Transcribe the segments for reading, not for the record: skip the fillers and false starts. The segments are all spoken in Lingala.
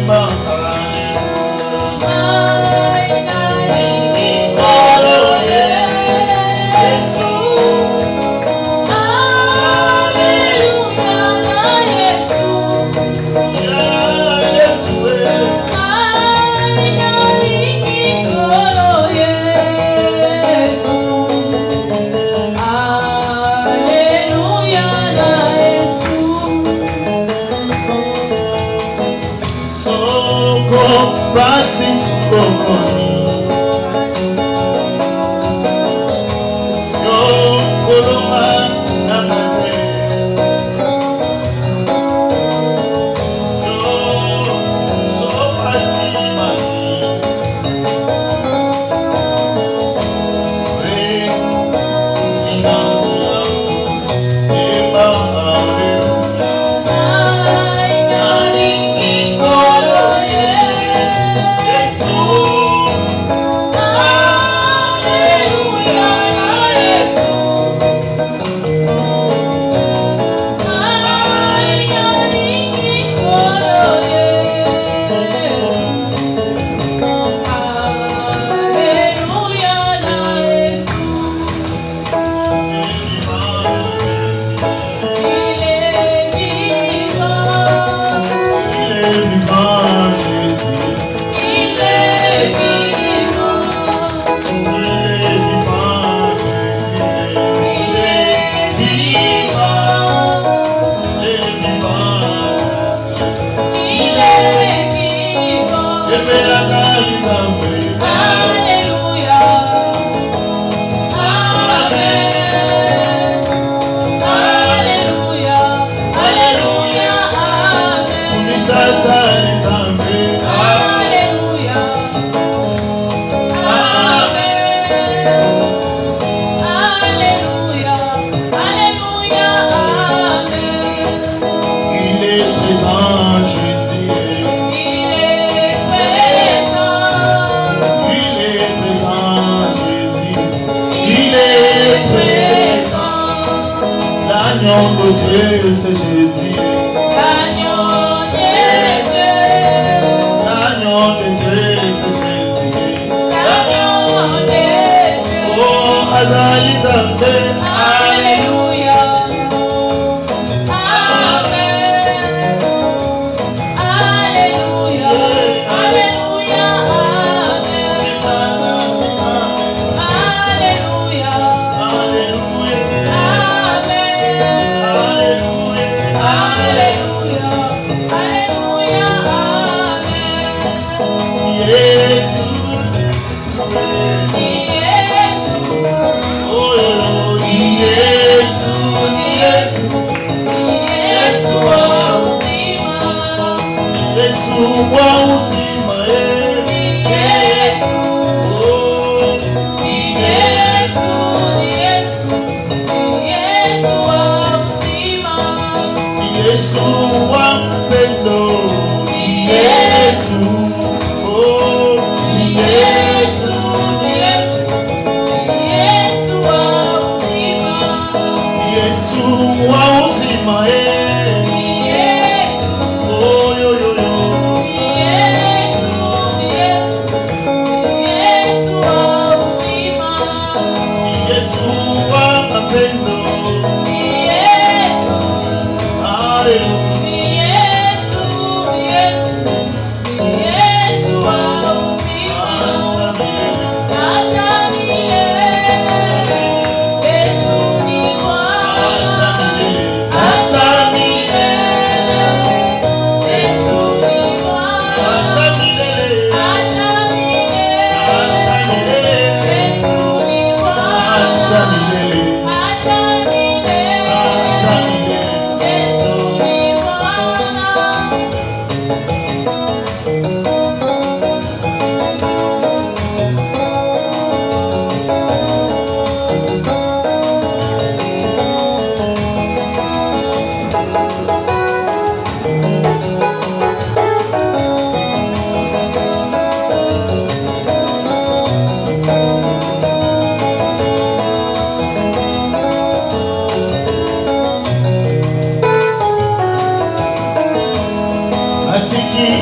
Yeah.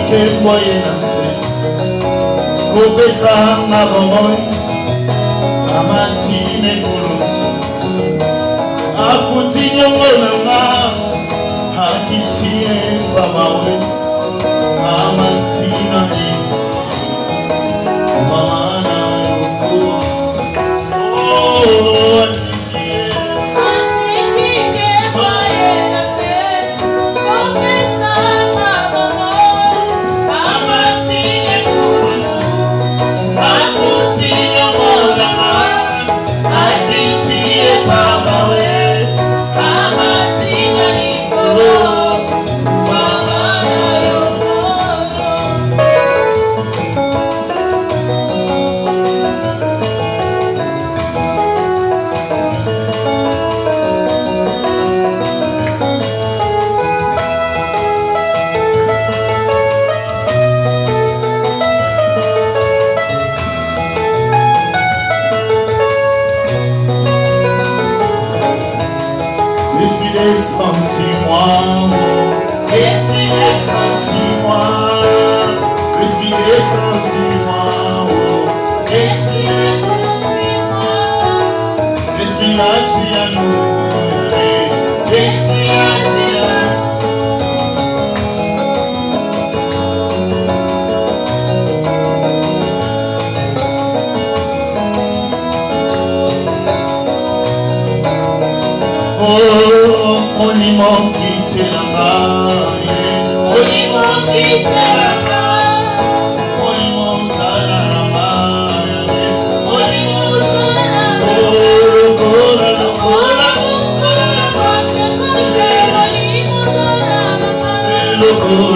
ke boye na se kopesa na bomoi amatine koloso afuti nyongo na nga hakitie bamawe amatina ni mamana yoko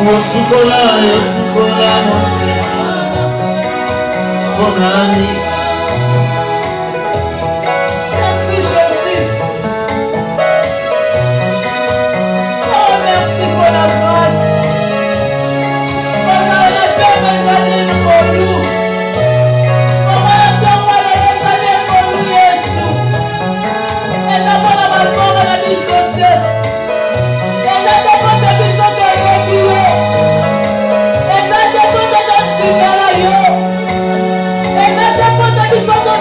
Yosukola motema Bonani. Merci Jésus. Oh, merci pour la grâce. Pendant la paix, mes années pour nous. Pendant la tombe, les années pour nous, Jésus. Et d'abord, la mort, la vie sautée. Et d'abord, la vie sautée, régulier. Et d'abord, la vie sautée, et d'abord, la vie sautée,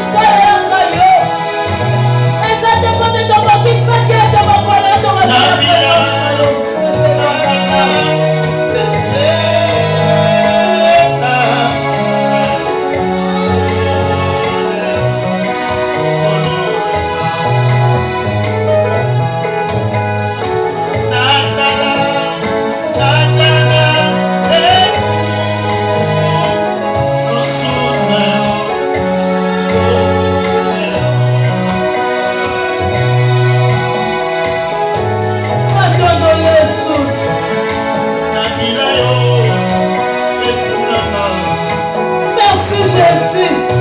Merci.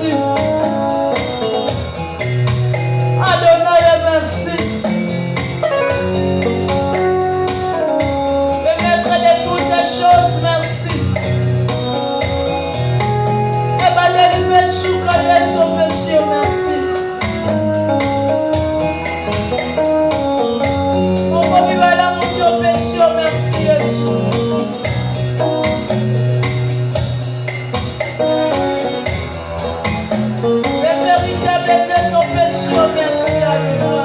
merci. Adonai, merci. Le maître de toutes les choses, merci. Et va délivrer sous quand il est son péché, merci. Mon commis va la monter au péché, merci Jésus. Le véritable était ton péché, merci à toi.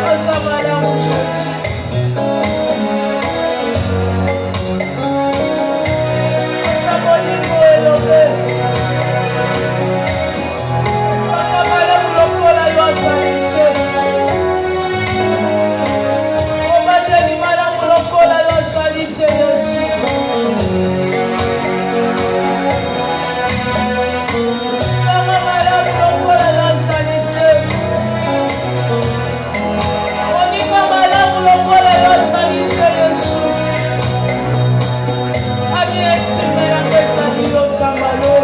Oh, ça va là, mon Jésus. Ça va niveau élevé. Papa, malheur, le col à yon salite. On va dire, malheur, le col à yon salite, Jésus. Papa, malheur, le col à yon salite. On dit que malheur, le col à yon salite, Jésus. Ami estimé, la pesa di yo kamalo.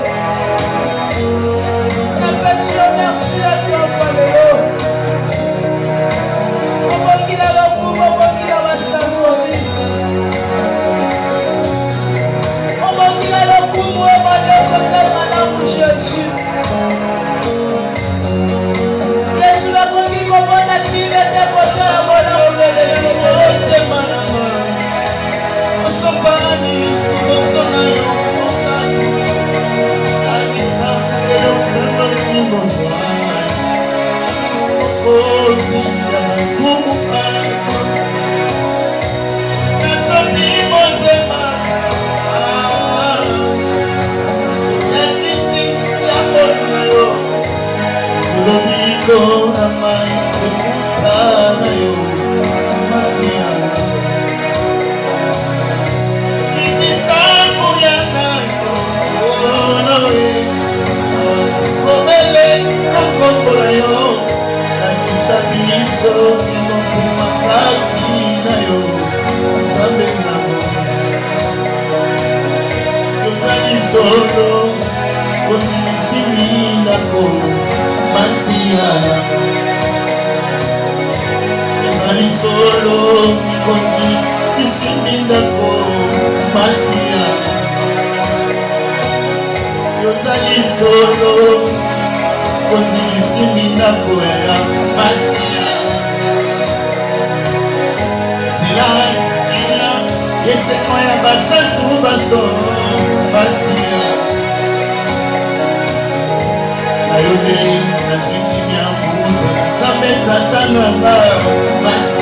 La pesa merci à toi, Paleo. Obongi la lokumu, obongi la basangoli. Obongi la lokumu, obongi kote malamu Jésus. Yesu la kongi kobona kile te kote la bona olele kote malamu. Osopani, Osonayo, Osani, Anisa, Elokuno, Kumongwana, Okozi, Yamakuka, Nasopi, Mozema, Suyakiti, Yakonayo, Tulomiko, Amai, Kumutanayo, Masiana. Solo, konti, isimindako, masia. Yozali solo, konti, isimindako, ya masia. Sila, ila, yese moya basantu baso, masia. Ayode, nazwiki nyamuda, zambe tatananga, masia.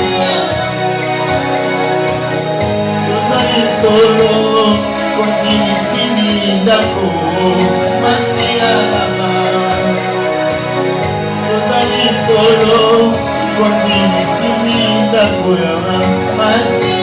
Solo, continue sini ndako, masia lama. Totali solo, continue sini ndako ya masia.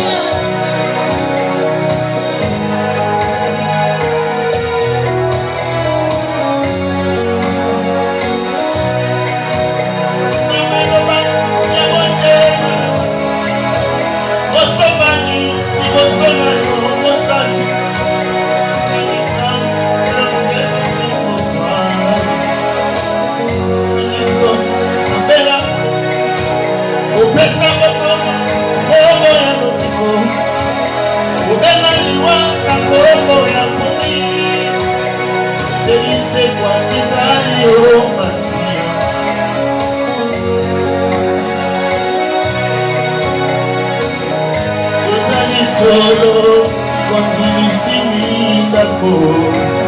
Solo, continue sini ndako,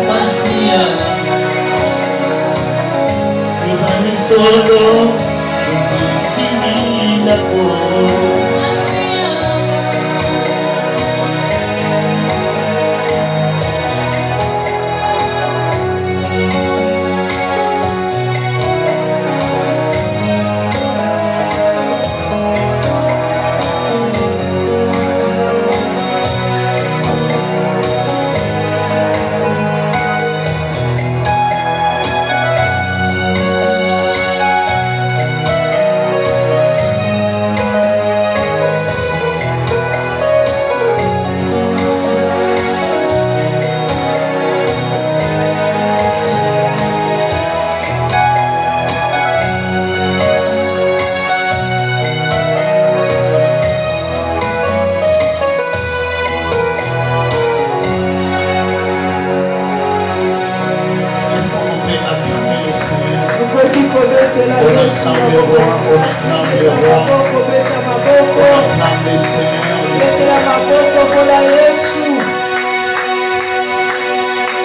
masia. Yozali solo, continue sini ndako, masia. acclame le roi, on acclame le roi, on acclame le Seigneur.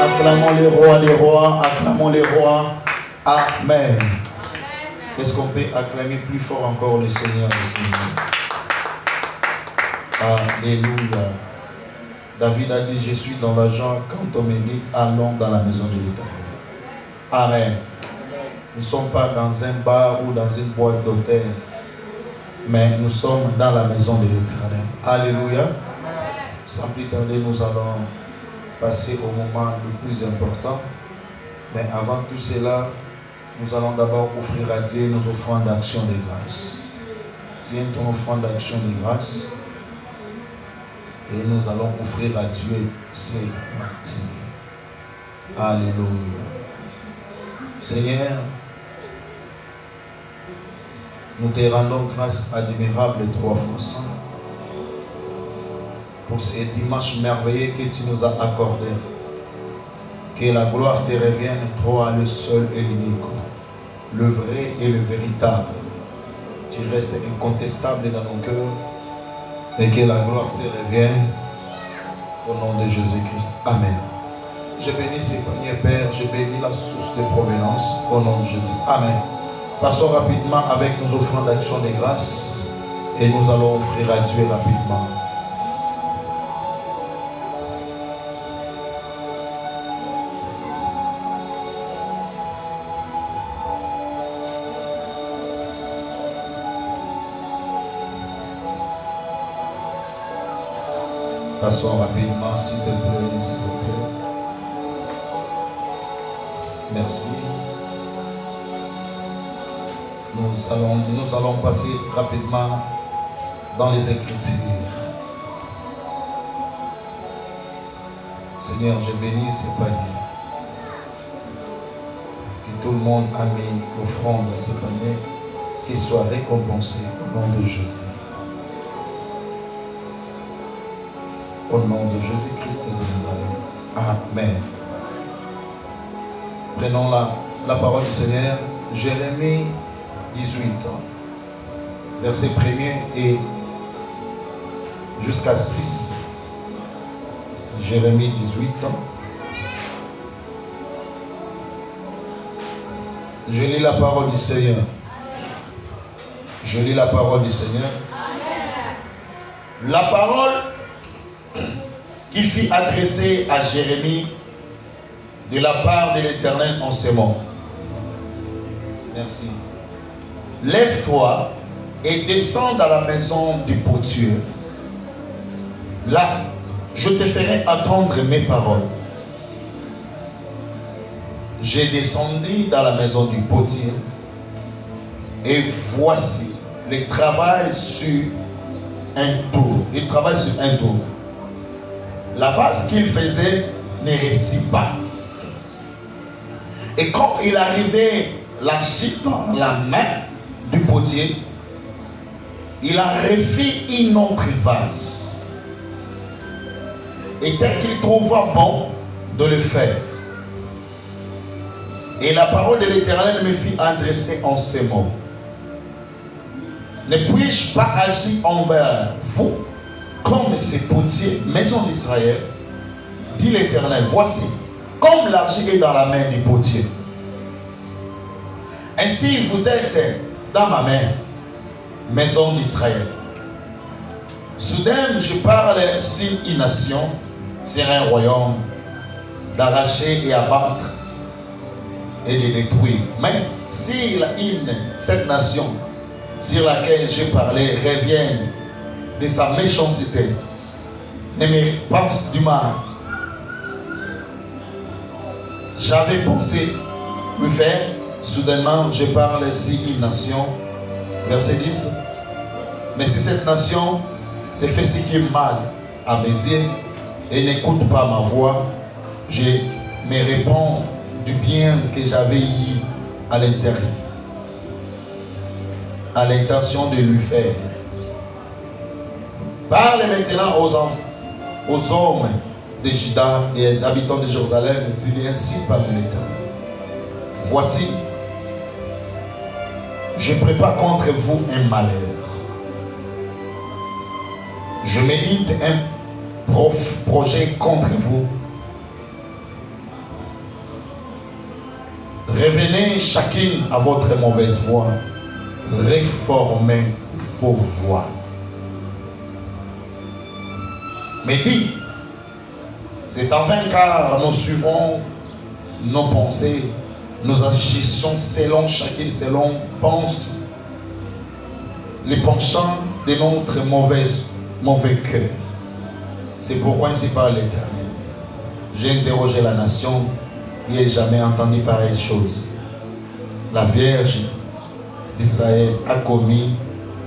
Acclamons les rois, acclamons les rois. Amen. Est-ce qu'on peut acclamer plus fort encore le Seigneur ici? Alléluia. David a dit, je suis dans la joie quand on me dit, allons dans la maison de l'Éternel. Amen. Nous ne sommes pas dans un bar ou dans une boîte d'hôtel, mais nous sommes dans la maison de l'Éternel. Alléluia. Sans plus tarder, nous allons passer au moment le plus important. Mais avant tout cela, nous allons d'abord offrir à Dieu nos offrandes d'action de grâce. Tiens ton offrande d'action de grâce. Et nous allons offrir à Dieu ces martyrs. Alléluia. Seigneur, nous te rendons grâce admirable 3 fois saint pour ces dimanches merveilleux que tu nous as accordés. Que la gloire te revienne, toi le seul et l'unique, le vrai et le véritable. Tu restes incontestable dans nos cœurs et que la gloire te revienne au nom de Jésus-Christ. Amen. Je bénis ces paniers, Père, je bénis la source de provenance au nom de Jésus. Amen. Passons rapidement avec nos offrandes d'action de grâce et nous allons offrir à Dieu rapidement. Passons rapidement, s'il te plaît, s'il te plaît. Merci. Nous allons passer rapidement dans les Écritures. Seigneur, je bénis ces paniers. Que tout le monde a mis l'offrande à ces paniers, qu'ils soient récompensés au nom de Jésus. Au nom de Jésus-Christ de Nazareth. Amen. Prenons la parole du Seigneur. Jérémie 18, verset 1er et jusqu'à 6. Jérémie 18. Je lis la parole du Seigneur. Je lis la parole du Seigneur. La parole qui fut adressé à Jérémie de la part de l'Éternel en ces mots. Merci. Lève-toi et descends dans la maison du potier. Là, je te ferai entendre mes paroles. J'ai descendu dans la maison du potier et voici le travail sur un tour. Il travaille sur un tour. La vase qu'il faisait ne réussit pas. Et quand il arrivait l'archi dans la main du potier, il a refait une autre vase. Et dès qu'il trouva bon de le faire, et la parole de l'Éternel me fit adresser en ces mots. Ne puis-je pas agir envers vous comme ces potiers, maison d'Israël, dit l'Éternel, voici, comme l'argile est dans la main du potier. Ainsi vous êtes dans ma main, maison d'Israël. Soudain, je parle sur une nation, sur un royaume, d'arracher et abattre et de détruire. Mais si cette nation sur laquelle j'ai parlé revient de sa méchanceté, ne me pense du mal. J'avais pensé le faire, soudainement je parle ici une nation, verset 10. Mais si cette nation se fait ce qui est mal à mes yeux et n'écoute pas ma voix, je me réponds du bien que j'avais eu à l'intérieur, à l'intention de lui faire. Parle maintenant aux hommes de Juda et aux habitants de Jérusalem, dis ainsi par l'Éternel. Voici, Je prépare contre vous un malheur. Je médite un projet contre vous. Revenez chacune à votre mauvaise voie. Réformez vos voies. Mais dit, c'est en vain car nous suivons nos pensées, nous agissons selon chacune, selon pense les penchants de notre mauvais cœur. C'est pourquoi ainsi parle l'Éternel. J'ai interrogé la nation qui n'a jamais entendu pareille chose. La Vierge d'Israël a commis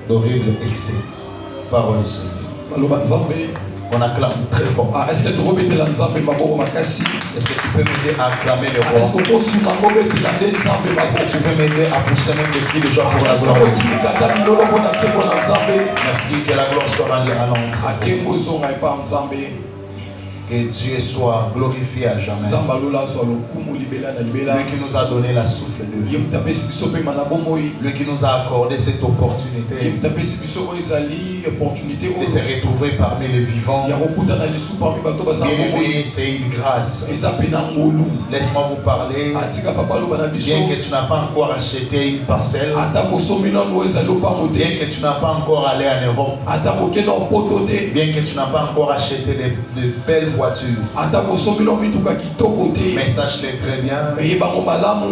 d'horribles excès. Parole du Seigneur. On acclame très fort. Est-ce que tu peux m'aider Est-ce que tu peux m'aider à acclamer le roi? Est-ce que tu peux m'aider à pousser même des cris de joie pour la gloire de Dieu? Merci, que la gloire soit rendue à l'ombre. Que Dieu soit glorifié à jamais. Lui qui nous a donné la souffle de vie. Lui qui nous a accordé cette opportunité de se retrouver parmi les vivants. Bien, c'est une grâce. Laisse-moi vous parler. Bien que tu n'as pas encore acheté une parcelle, bien que tu n'as pas encore allé en Europe, bien que tu n'as pas encore acheté de belles voitures, mais sache-le très bien, il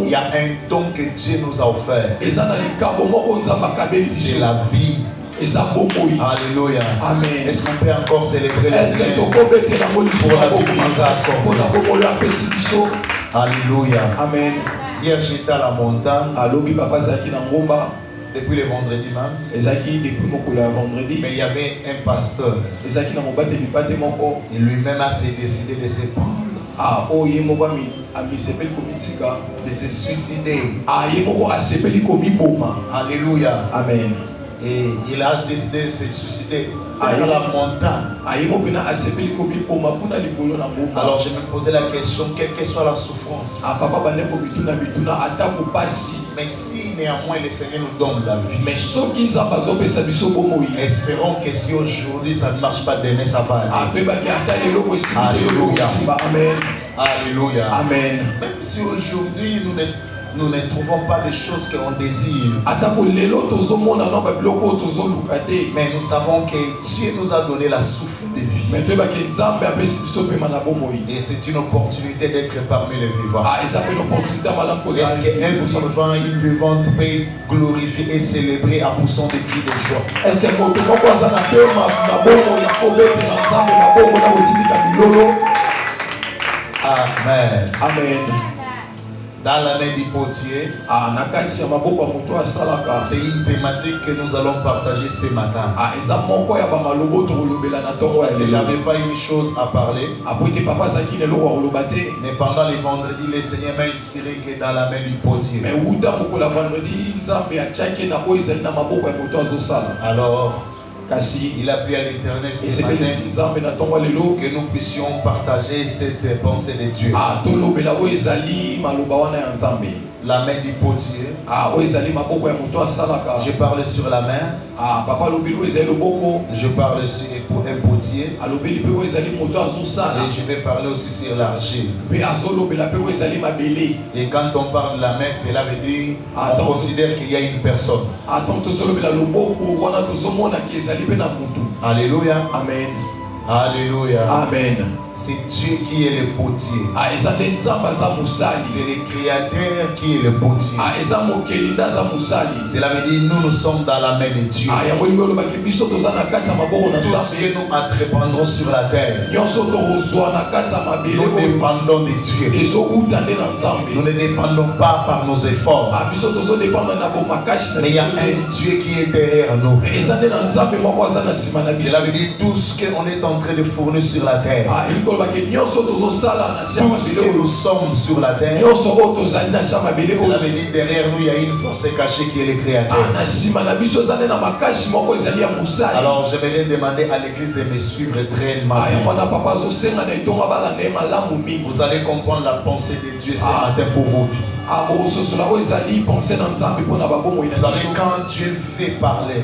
y a un don que Dieu nous a offert. C'est la vie. Alléluia. Amen. Est-ce qu'on peut encore célébrer le Seigneur pour la vie qu'il nous a accordée? Alléluia. Amen. Hier j'étais à la montagne. Depuis le vendredi même. Mais il y avait un pasteur. Et lui-même a décidé de se prendre. De se suicider. Alléluia. Amen. Et il a décidé de se suicider à la montagne. Alors je me posais la question, quelle que soit la souffrance, mais si néanmoins le Seigneur nous donne la vie, espérons que si aujourd'hui ça ne marche pas, demain ça va aller. Alléluia. Alléluia. Amen. Même si aujourd'hui nous ne trouvons pas des choses qu'on désire, mais nous savons que Dieu nous a donné la souffle de vie. Et c'est une opportunité d'être parmi les vivants. Est-ce qu'un vivant peut glorifier et célébrer en poussant des cris de joie? Amen. Amen. Dans la main du potier, c'est une thématique que nous allons partager ce matin. Parce que j'avais pas une chose à parler, mais pendant les vendredis, le Seigneur m'a inspiré que dans la main du potier. Alors, il a pris à l'Éternel ce matin que nous puissions partager cette pensée de Dieu. La main du potier. Je parle sur la main. Je parle sur un potier. Et je vais parler aussi sur l'argile. Et quand on parle de la main, cela veut dire on considère qu'il y a une personne. Alléluia. Amen. Alléluia. Amen. C'est Dieu qui est le potier. C'est le Créateur qui est le potier. Cela veut dire nous sommes dans la main de Dieu. Tout ce que nous entreprendrons sur la terre, nous dépendons de Dieu. Nous ne dépendons pas par nos efforts. Mais il y a un Dieu qui est derrière nous. Cela veut dire tout ce qu'on est en train de fournir sur la terre, tout ce que nous sommes sur la terre, cela veut dire derrière nous il y a une force cachée qui est le Créateur. Alors j'aimerais demander à l'église de me suivre très matin. Vous allez comprendre la pensée de Dieu ce matin pour vos vies. Vous savez, quand Dieu fait parler,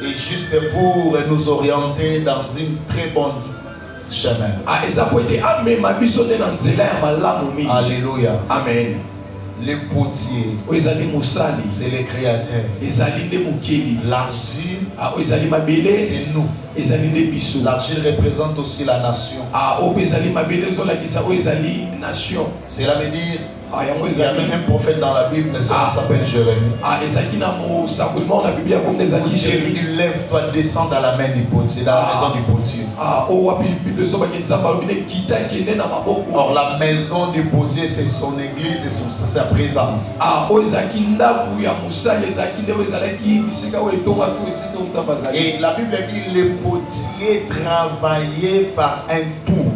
et juste pour nous orienter dans une très bonne chemin. Alléluia. Amen. Les potiers, c'est les créateurs. L'argile, c'est nous. L'argile représente aussi la nation. Cela veut dire, il y a même un prophète dans la Bible, mais ça s'appelle Jérémie. Jérémie, lève-toi, descends dans la main du potier, dans la maison du potier. Or, la maison du potier, c'est son église et sa présence. Et la Bible dit le potier travaillait par un tour.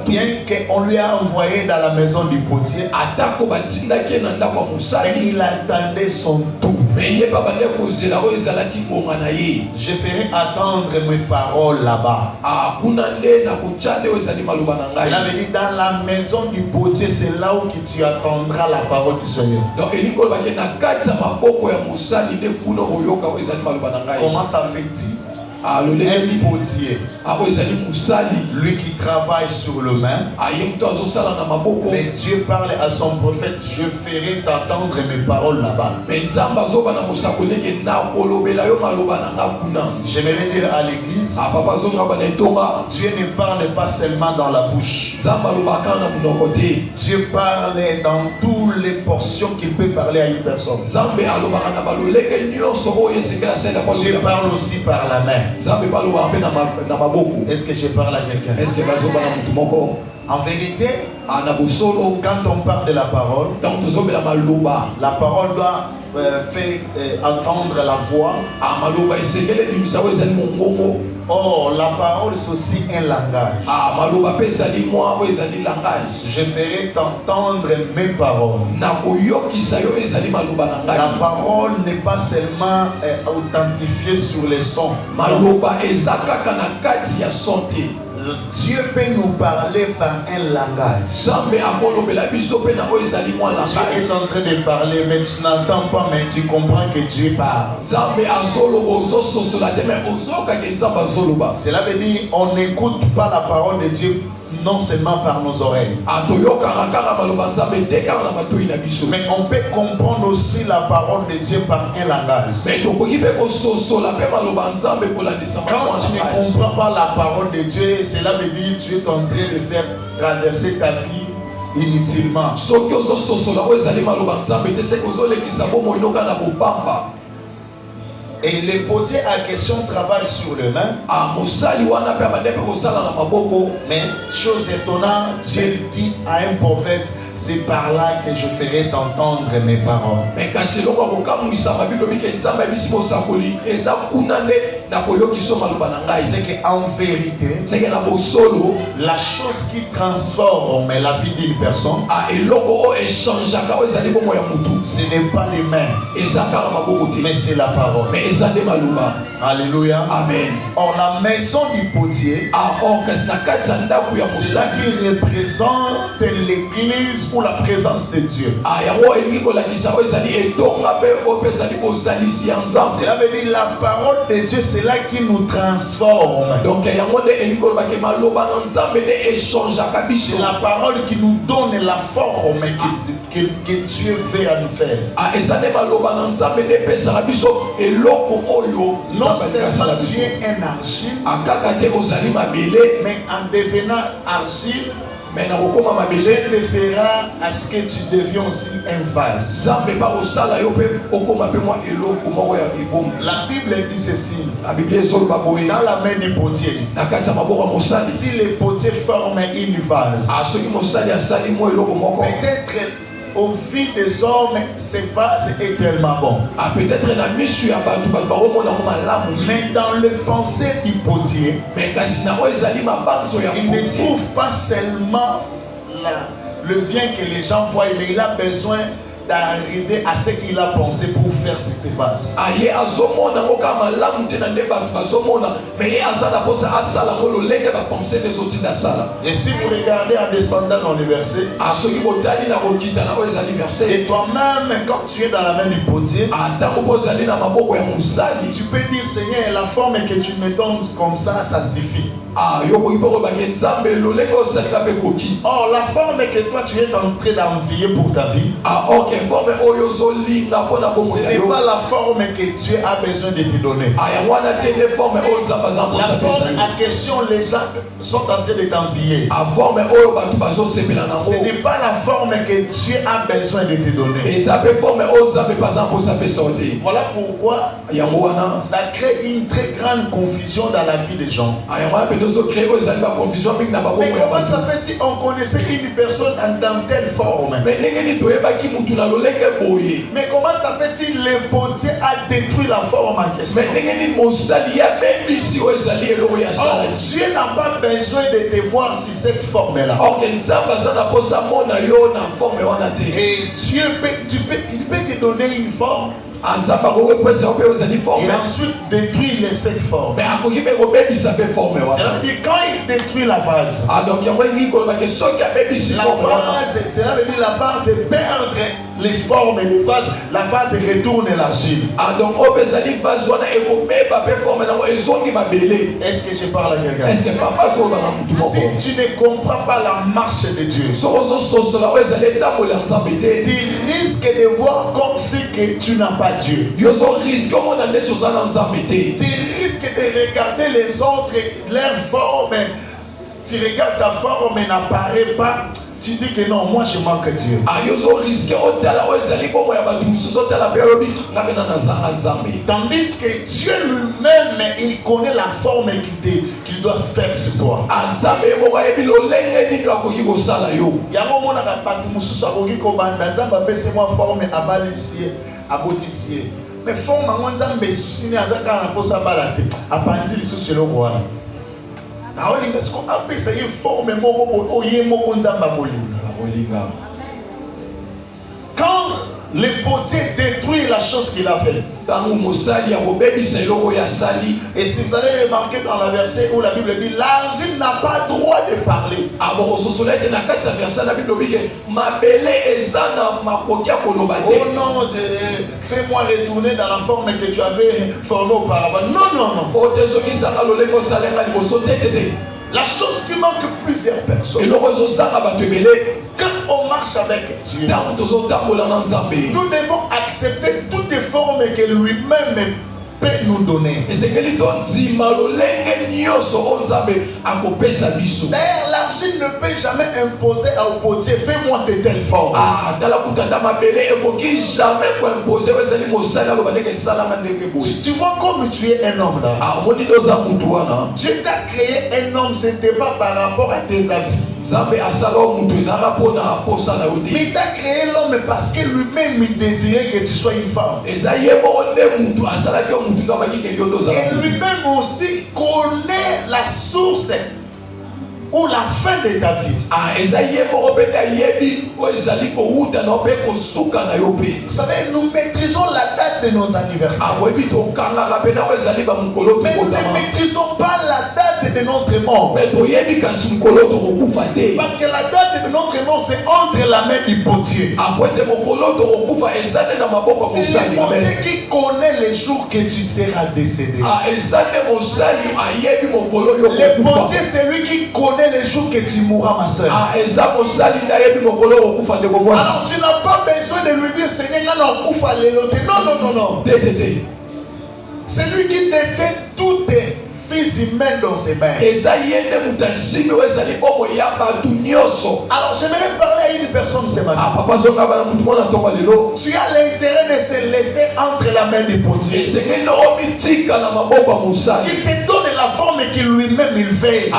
Bien qu'on lui a envoyé dans la maison du potier, il attendait son tour. Je ferai attendre mes paroles là-bas. Cela veut dire dans la maison du potier, c'est là où tu attendras la parole du Seigneur. Comment ça fait-il? Un potier, lui qui travaille sur le main, mais Dieu parle à son prophète, je ferai t'entendre mes paroles là-bas. J'aimerais dire à l'église, Dieu ne parle pas seulement dans la bouche. Dieu parle dans toutes les portions qu'il peut parler à une personne. Dieu parle aussi par la main. Est-ce que je parle à quelqu'un? En vérité, quand on parle de la parole doit faire entendre la voix. Or, la parole c'est aussi un langage. Je ferai t'entendre mes paroles. La parole n'est pas seulement authentifiée sur les sons. Dieu peut nous parler par un langage. Dieu est en train de parler, mais tu n'entends pas, mais tu comprends que Dieu parle. Cela veut dire on n'écoute pas la parole de Dieu non seulement par nos oreilles, mais on peut comprendre aussi la parole de Dieu par un langage. Quand tu ne comprends pas la parole de Dieu, cela veut dire que tu es en train de faire traverser ta vie inutilement. Et les potiers à question travaillent sur le main. Mais chose étonnante, Dieu dit à un prophète, c'est par là que je ferai t'entendre mes paroles. C'est qu'en vérité, la chose qui transforme la vie d'une personne, ce n'est pas les mains, mais c'est la parole. Alléluia. Amen. Or, la maison du potier, c'est ça qui représente l'église pour la présence de Dieu. Cela veut dire la parole de Dieu, c'est là qui nous transforme. C'est la parole qui nous donne la forme que Dieu veut à nous faire. Non seulement tu es un argile, mais en devenant argile, Dieu te fera à ce que tu deviens aussi un vase. La Bible dit ceci. Dans la main du potier, si le potier forme une vase, peut-être au vu des hommes, ce vase est tellement bon. Mais dans le pensée du potier, il ne trouve pas seulement le bien que les gens voient, mais il a besoin d'arriver à ce qu'il a pensé pour faire cette vase. Et si vous regardez en descendant dans le verset, et toi-même, quand tu es dans la main du potier, tu peux dire, Seigneur, la forme que tu me donnes comme ça suffit. Or, la forme que toi tu es en train d'envier pour ta vie, ce n'est pas la forme que tu as besoin de te donner. La forme en question, les gens sont en train de t'envier. Ce n'est pas la forme que tu as besoin de te donner. Voilà pourquoi ça crée une très grande confusion dans la vie des gens. Mais comment ça fait-il on connaissait une personne dans telle forme? Mais comment ça fait-il le potier a détruit la forme en question? Oh, Dieu n'a pas besoin de te voir sur cette forme-là. Et Dieu il peut te donner une forme. Et ensuite détruire cette forme. C'est-à-dire quand il détruit la vase, cela veut dire la vase perdre les formes et les vases, la vase retourne l'argile. Est-ce que je parle à quelqu'un? Si tu ne comprends pas la marche de Dieu, tu risques de voir comme si que tu n'as pas Dieu. Tu risques de regarder les autres, leur forme. Tu regardes ta forme et n'apparaît pas. Tu dis que non, moi je manque Dieu. Tandis que Dieu lui-même, il connaît la forme qu'il doit faire sur toi. Mais forme quand le potier détruit la chose qu'il a fait, et si vous allez remarquer dans la verset où la Bible dit l'argile n'a pas droit de parler. Oh non, fais-moi retourner dans la forme que tu avais formée auparavant. Non, non, non. La chose qui manque plusieurs personnes, quand on marche avec Dieu, nous devons accepter toutes les formes que lui-même peut nous donner. D'ailleurs, l'argile ne peut jamais imposer au potier, fais-moi de telle forme. Tu vois comme tu es un homme là. Dieu t'a créé un homme, ce n'était pas par rapport à tes avis. Mais il t'a créé l'homme parce que lui-même il désirait que tu sois une femme. Et lui-même aussi connaît la source ou la fin de ta vie. Vous savez, nous maîtrisons la date de nos anniversaires. Mais nous ne maîtrisons pas la date de notre mort. Parce que la date de notre mort, c'est entre la main du potier. C'est le potier qui connaît les jours que tu seras décédé. Le potier, c'est lui qui connaît les jours que tu mourras, ma soeur. Alors tu n'as pas besoin de lui dire Seigneur, non, non, non. C'est lui qui détient toutes les fils humains dans ses mains. Alors j'aimerais parler à une personne ce matin. Tu as l'intérêt de se laisser entre la main du potier. Il te donne la forme qu'il lui-même il veut.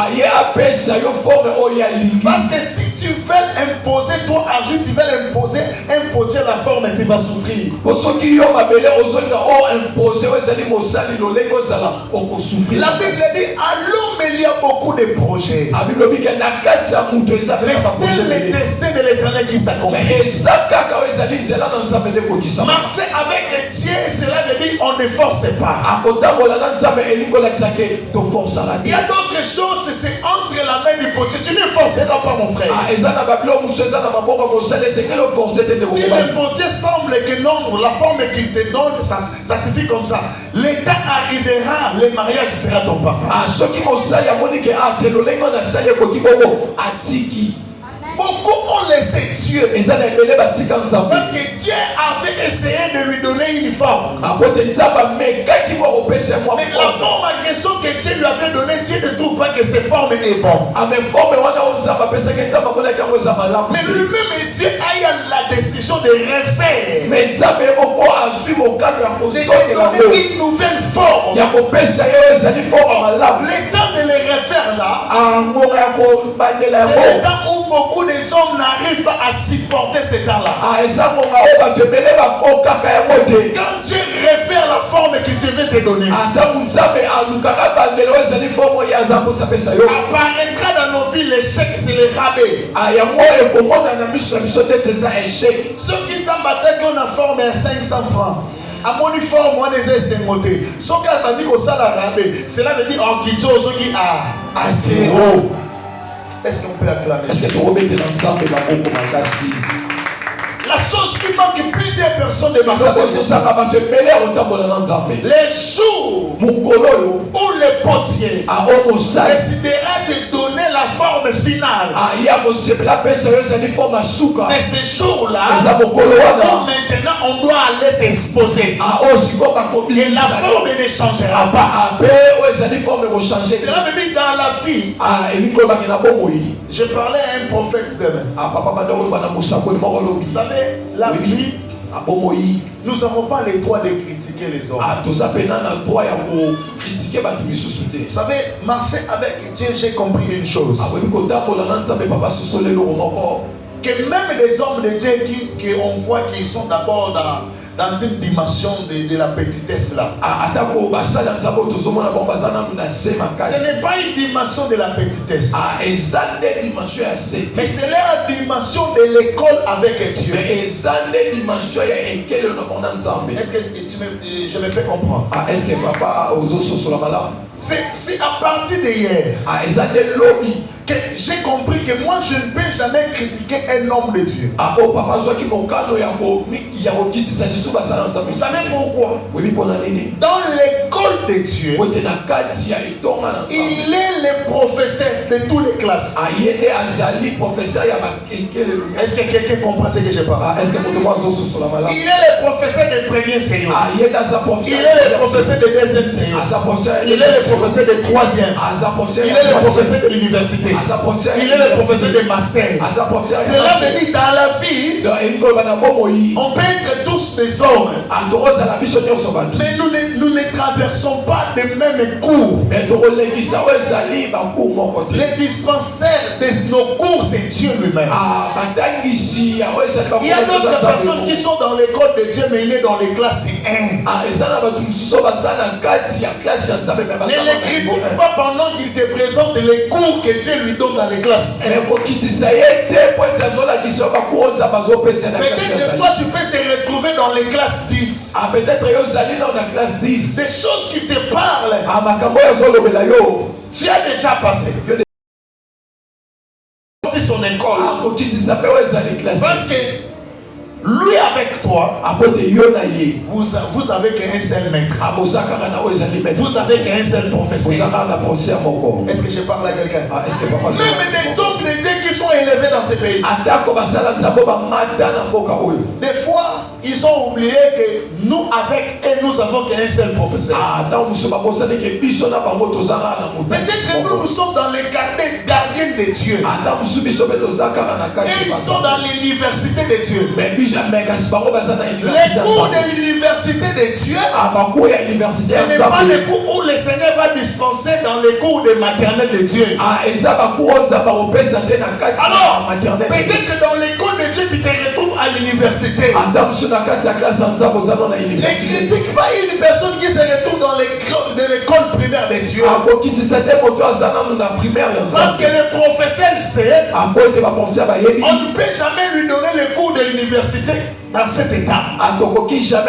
Parce que si tu veux imposer toi argile, tu veux imposer un potier la forme, tu vas souffrir. La Bible dit à l'homme il y a beaucoup de projets. Mais c'est le destin de l'Éternel qui s'accomplit. Marcher avec Dieu, cela veut dire on ne force pas. Il y a d'autres choses, c'est entre la main du potier. Tu ne forceras pas, mon frère. Si le potier semble que non, la forme qu'il te donne, ça suffit comme ça. L'état arrivera, le mariage sera ton papa. Beaucoup ont laissé Dieu. Parce que Dieu avait essayé de lui donner une forme. Mais la forme en question que Dieu lui avait donnée, Dieu ne trouve pas que cette forme est bonne. Mais lui-même, Dieu a eu la décision de refaire. De donner une nouvelle forme. Le temps de les refaire là, c'est le temps où beaucoup les hommes n'arrivent pas à supporter ce temps-là. Quand Dieu refait la forme qu'il devait te donner, apparaîtra dans nos vies l'échec, c'est le rabais. Ceux qui s'embattent qu'on a formé à 500 francs. À mon uniforme, moi, les ai motés. Ce qui a dit que ça la rabais, cela veut dire en quitte aux qui à zéro. Est-ce qu'on peut acclamer? La chose qui manque plusieurs personnes de ma famille, les jours où le potier décidera de donner la forme finale, c'est ce jour-là où maintenant on doit aller t'exposer. Et la forme ne changera pas. Cela veut dire dans la vie. Je parlais à un prophète demain. Vous savez, la vie, nous n'avons pas le droit de critiquer les hommes. Vous savez, marcher avec Dieu, j'ai compris une chose. Que même les hommes de Dieu qu'on voit qu'ils sont d'abord dans une dimension de la petitesse là. Ce n'est pas une dimension de la petitesse. Mais c'est la dimension de l'école avec Dieu. Est-ce que je me fais comprendre? C'est à partir d'hier que j'ai compris que moi je ne peux jamais critiquer un homme de Dieu. Vous savez pourquoi? Dans l'école de Dieu, il est le professeur de toutes les classes. Est-ce que quelqu'un comprend ce que je parle? Il est le professeur de premier séjour. Il est le professeur de deuxième séjour. Il est le professeur de troisième. Il est le professeur de l'université. Il est le professeur de master. Cela veut dire dans la vie, on peut être tous des hommes. Mais nous ne traversons pas les mêmes cours. Les dispensaires de nos cours, c'est Dieu lui-même. Il y a d'autres personnes qui sont dans l'école de Dieu, mais il est dans les classes 1. Ne les critique pas pendant qu'il te présente les cours que Dieu lui donne dans les classes 1. Peut-être que toi tu peux te retrouver dans les classes 10. Des choses qui te parlent. Tu as déjà passé. C'est son école. Parce que lui avec toi, vous avez qu'un seul maître. Vous avez qu'un seul professeur. Est-ce que je parle à quelqu'un? Même des hommes de Dieu qui sont élevés dans ces pays, des fois ils ont oublié que nous avec eux nous avons qu'un seul professeur. Peut-être que nous sommes dans les gardiens de Dieu. Et ils sont dans l'université de Dieu. Les cours de l'université de Dieu, ce n'est pas les cours où le Seigneur va dispenser dans les cours de maternelle de Dieu. Alors, peut-être que dans l'école de Dieu, tu te retrouves à l'université. Ne critique pas une personne qui se retrouve dans l'école primaire de Dieu. Parce que le professeur sait, on ne peut jamais lui donner le cours de l'université dans cette étape. Ça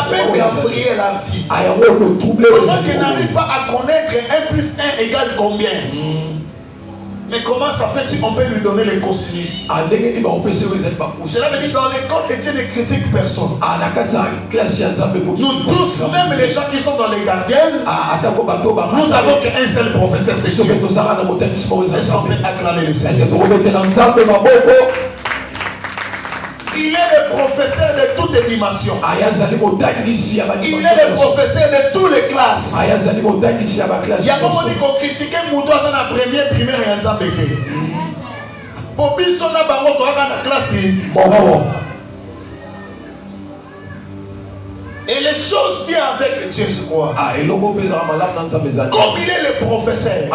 peut lui embrayer la vie. Pendant qu'il n'arrive pas à connaître 1 plus 1 égale combien. Mais comment ça fait qu'on peut lui donner les cosinus? Cela veut dire dans l'école de Dieu ne critique personne. Nous tous, même les gens qui sont dans les gardiens, nous avons qu'un seul professeur, c'est Dieu. Est-ce qu'on peut acclamer le Seigneur? Il est le professeur de toutes les dimensions. Il est le professeur de toutes les classes. Il y a beaucoup de critiquer Moutou dans la première primaire et en Zambété. Pour Bisson, on a la classe. Et les choses viennent avec Dieu, je crois. Comme il est le professeur, il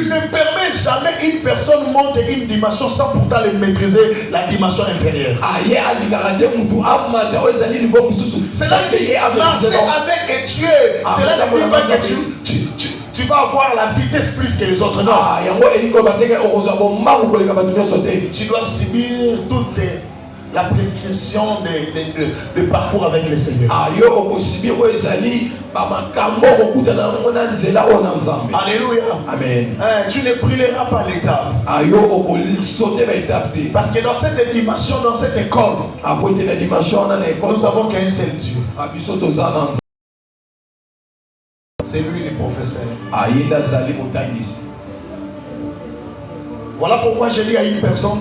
ne permet jamais une personne monte une dimension sans pourtant le maîtriser la dimension inférieure. C'est là que marcher avec Dieu. C'est là que tu vas avoir la vitesse plus que les autres. Non. Tu dois subir toute la prescription de parcours avec le Seigneur. Alléluia. Amen. Tu ne brûleras pas l'étape. Parce que dans cette dimension, dans cette école, nous avons qu'un seul Dieu. C'est lui le professeur. Voilà pourquoi je dis à une personne,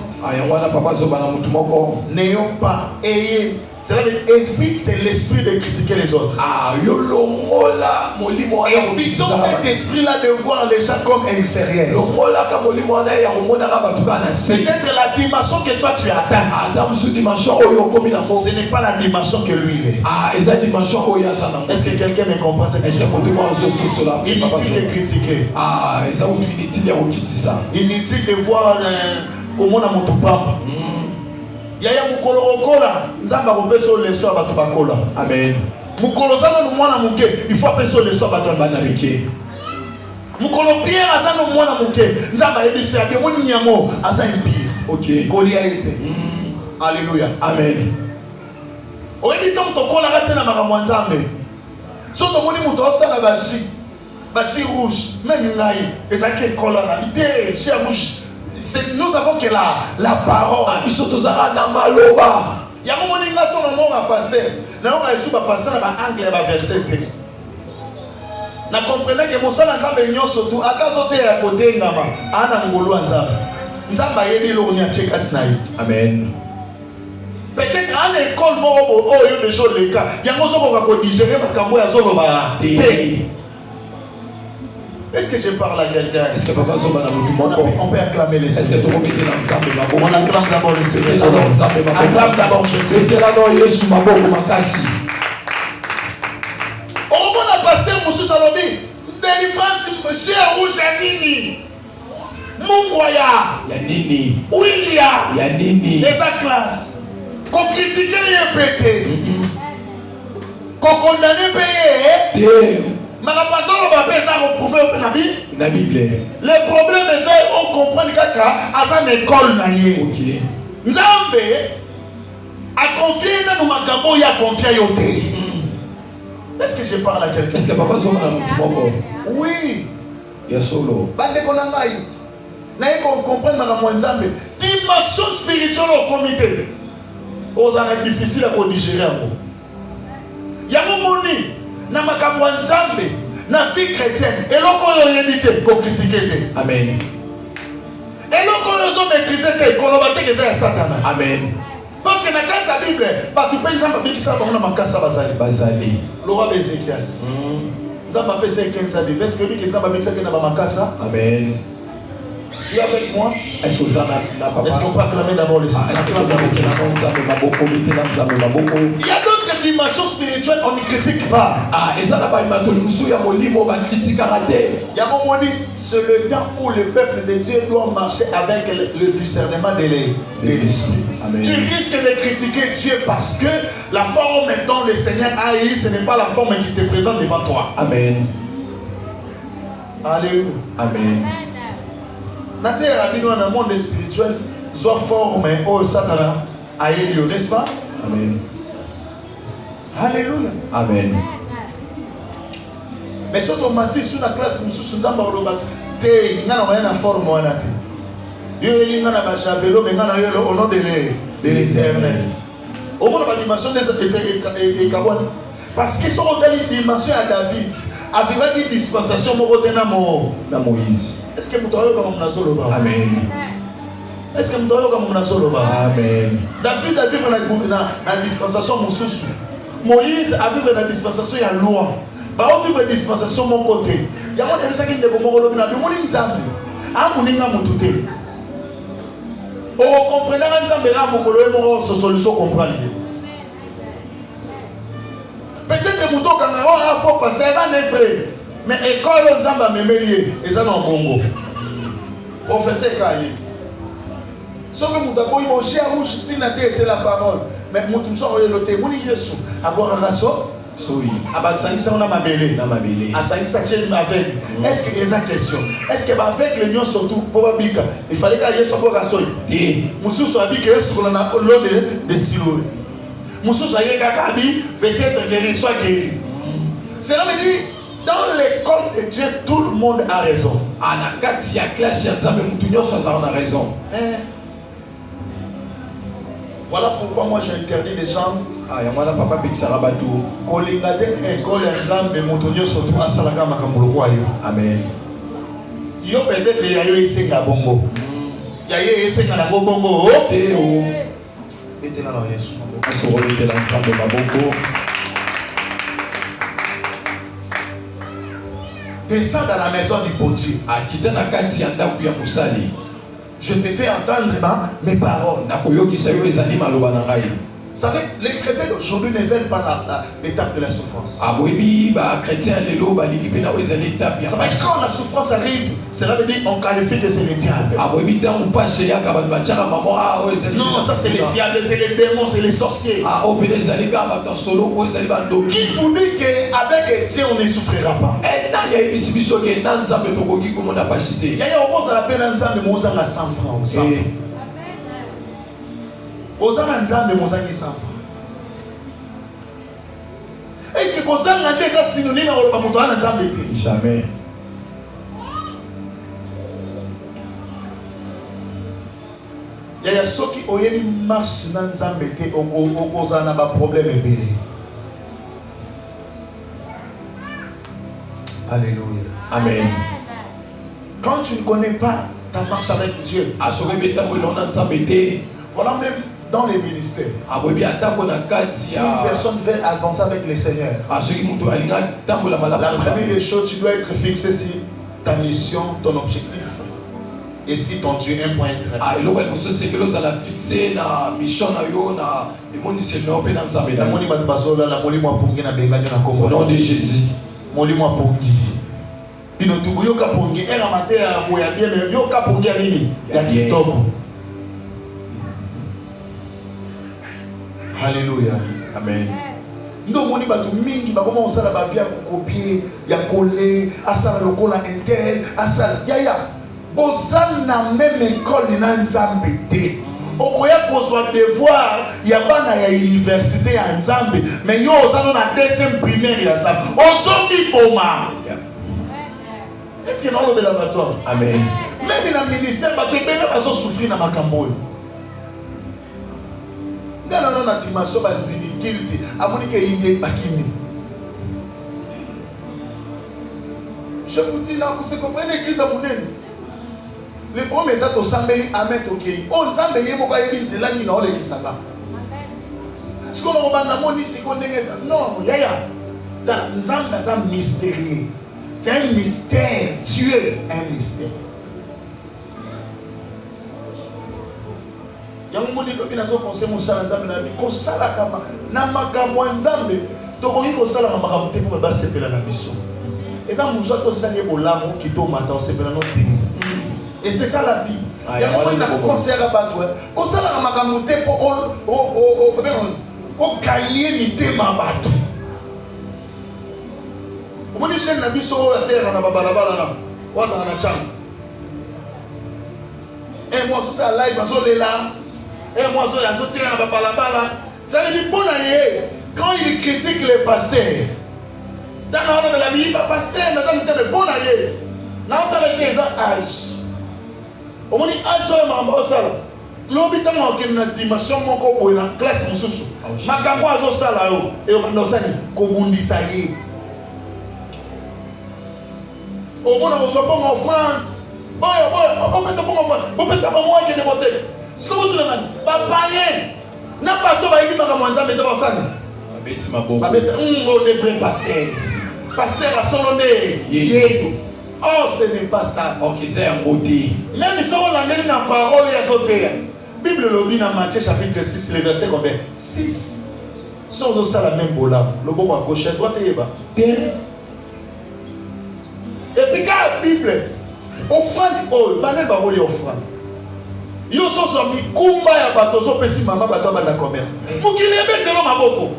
n'ayons pas, ayez, cela veut dire évite l'esprit de critiquer les autres. Évitons cet esprit-là de voir les gens comme inférieurs. Peut-être la dimension que toi tu atteins, ce n'est pas la dimension que lui il est. Est-ce que quelqu'un me comprend ce que je dis? Inutile de critiquer. Inutile de voir comment on a mon papa. Yaya mukolo rokola nzamba kopeso leso abatu bakola. Amen. Mukolo zana mwana muke il faut peso leso abatu bana rike. Mukolo pierre azana mwana muke nzamba ebisi abye moni nyamo asa impire. OK. Kolia ete. Alléluia. Amen. Oyebi tant tokola rate na makamwa nzambe. So to moni muto osala bashi rouge même ngai ezaki kola na ite chez rouge. Nous avons que la parole. Il y a un moment où il y a un pasteur. Il y a un pasteur qui a un verset. Je comprenais que mon sang a été surtout à cause de la côté de Nama. Amen. Peut-être à l'école, il y a des cas. Il y a un moment où il y a des Est-ce que je parle à quelqu'un? Est-ce que on peut acclamer les Seigneur? On acclame d'abord le Seigneur. Acclame d'abord Jésus. On va la pasteur Moussou Salomi. Délivrance, monsieur Rouge Yanini. Mungwaya. Yanini. William. Yanini. Les classe. Qu'on critique et pété. Qu'on condamne payé. Le problème est qu'on comprend que c'est une école. Nzambe a confié dans nos magambo, il a confié à Yoté. Est-ce que je parle à quelqu'un? Est-ce que papa oui. Il y a solo. Bande konangai. Naye qu'on comprenne magambo Nzambe. Dimension spirituelle au comité. Aux années difficiles à digérer. Il y a un moment na makambo nzambe na vie chrétienne eloko yo yebite ko critiquer. Amen. Eloko yo zo maîtriser te ko loba te ke za satana. Amen. Parce que dans la Bible ba tu peux nzamba bikisa ba na makasa bazali le roi Ézéchias nzamba pesa 15 ans est-ce que lui que nzamba bikisa ke na ba makasa. Amen. Tu es avec moi? Est-ce qu'on peut acclamer d'abord le Seigneur? Il y a d'autres les dimensions spirituelles, on ne critique pas. et ça n'a pas été il y a mon dit, c'est le temps où le peuple de Dieu doit marcher avec le discernement de l'esprit. Tu risques de critiquer Dieu parce que la forme dont le Seigneur a eu, ce n'est pas la forme qui te présente devant toi. Amen. Alléluia. Amen. Dans le monde spirituel, soit forme au Satan a eu lieu, n'est-ce pas? Amen. Alléluia. Amen. Mais si on m'a dit sur la classe, nous sommes dans le bas, tu n'as rien à forme. Dieu est là, mais au nom de l'Éternel. Au moins, la dimension des Kabouan. Parce qu'ils sont dans une dimension à David, avec une dispensation de Moïse. Est-ce que vous avez comme un azolo? Amen. Est-ce que vous avez comme un azolo? Amen. David a vécu la dispensation Moussoussou. Moïse a vécu la dispensation de la loi. Bah, on vit la dispensation de mon côté. Il y a des gens qui ne peuvent pas le faire. On comprend que solution comprendre. Peut-être que Mouton Kangaro a fort passer un frère. Mais école Nzamba Memelier, et ça dans le Congo. Professeur Kaye. Sauf que Mouton Koyi, mon cher rouge, c'est la parole. Mais Mouton Soro est le témoin de Jésus. Avoir un rasso. Oui. Ah bah ça y est, on a ma belle. Ah ça y est, ça tient avec. Est-ce qu'il y a une question? Est-ce que avec les lions surtout pour Babika, il fallait qu'il y ait son rasso? Mouton soit habillé sur l'eau de silo. Mouton soit habillé kakabi, veut être guéri, soit guéri. C'est là me dit. Dans l'école de Dieu, tout le monde a raison. Voilà pourquoi moi j'ai interdit les gens. Amen. Yo peut-être yayo esenga bongo. Yayo esenga na bongo. Théo. Mettez-la dans Yesu. Descends dans la maison du potier. Je te fais entendre mes paroles. Vous savez, les chrétiens d'aujourd'hui ne veulent pas l'étape de la souffrance. Ça veut dire quand la souffrance arrive, cela veut dire qu'on qualifie que c'est le diable. Non, ça c'est le diable, c'est les démons, c'est les sorciers. Qui vous dit qu'avec Dieu on ne souffrira pas? Il y a un appel à Nzambe, mais on a 100 francs. Est-ce que vous avez déjà synonyme à jamais. Il y a ceux qui ont une marche dans Nzambe au cause d'un problème. Alléluia. Amen. Quand tu ne connais pas ta marche avec Dieu, voilà même dans les ministères. Si une personne veut avancer avec le Seigneur, la première des choses, tu dois être fixé sur ta mission, ton objectif. Et si ton Dieu est un point très au nom de Jésus. Alléluia. Amen. Nous moni batu mingi ba comment on sala ba via copier ya coller asala lokola intel asala yaya bozal na même école na Nzambe te okoya kozwa devoir ya bana ya université ya Nzambe mais yo ozalo na deuxième primaire ya Nzambe ozoki boma. Est-ce que non le laboratoire? Amen. Même dans le ministère ba tebela ba so souffrir na makambo. Dans la dimension d'individualité, à mon avis, je vous dis là, vous comprenez l'église à mon avis. Le premier est au Sambeli à mettre au Kéi. On Zambé, il faut que c'est là qui n'a pas l'église là. Ce qu'on a dit, c'est qu'on est non, il y a dans Zambé, c'est un mystérieux. C'est un mystère. Dieu est un mystère. yango moni lobi nazo conseil mosala nzambe na bi kosala kama na makambo ya nzambe tokoki kosala na makambo te po basepela na biso eza mosu atosali bolamu kitomata osepela no te et c'est ça la vie yango moni na conseil ya bato kosala na makambo te po okalie mitema bato omoni chaîne na biso oyo ateraka na babalabala na wazaka na changa moi tout ça live azolela moi azoteraka na babalabala ça veut dire pour naye quand il critique les pasteurs dans la la vie pas pasteur mais ça me bon naye na otala ke eza âge omoni âge oyo makambo osala lobi ntango okende na dimension moko boye na classe mosusu makambo azosala yo eyokanda osani kobundisa ye omona kozwa mpongo offrande oyo opesa mpongo offrande opesa bango akende kote siko botuna nani bapayen na bato bayebi makambo ya nzambe te basani babeta de vrai pasteur asolo nde yedo oh ce n'est pas ça même soko olandeli na parole ya zoteya Bible lobi na Matthieu chapitre 6 le verset combien 6 sans osala même bolamu loboko à gauche à droite yeba et puis quand Bible offrande oh banel bakoli offrande yo soso mikumba ya bato ozopesi mama bato abanda commerce mokili ebetelo maboko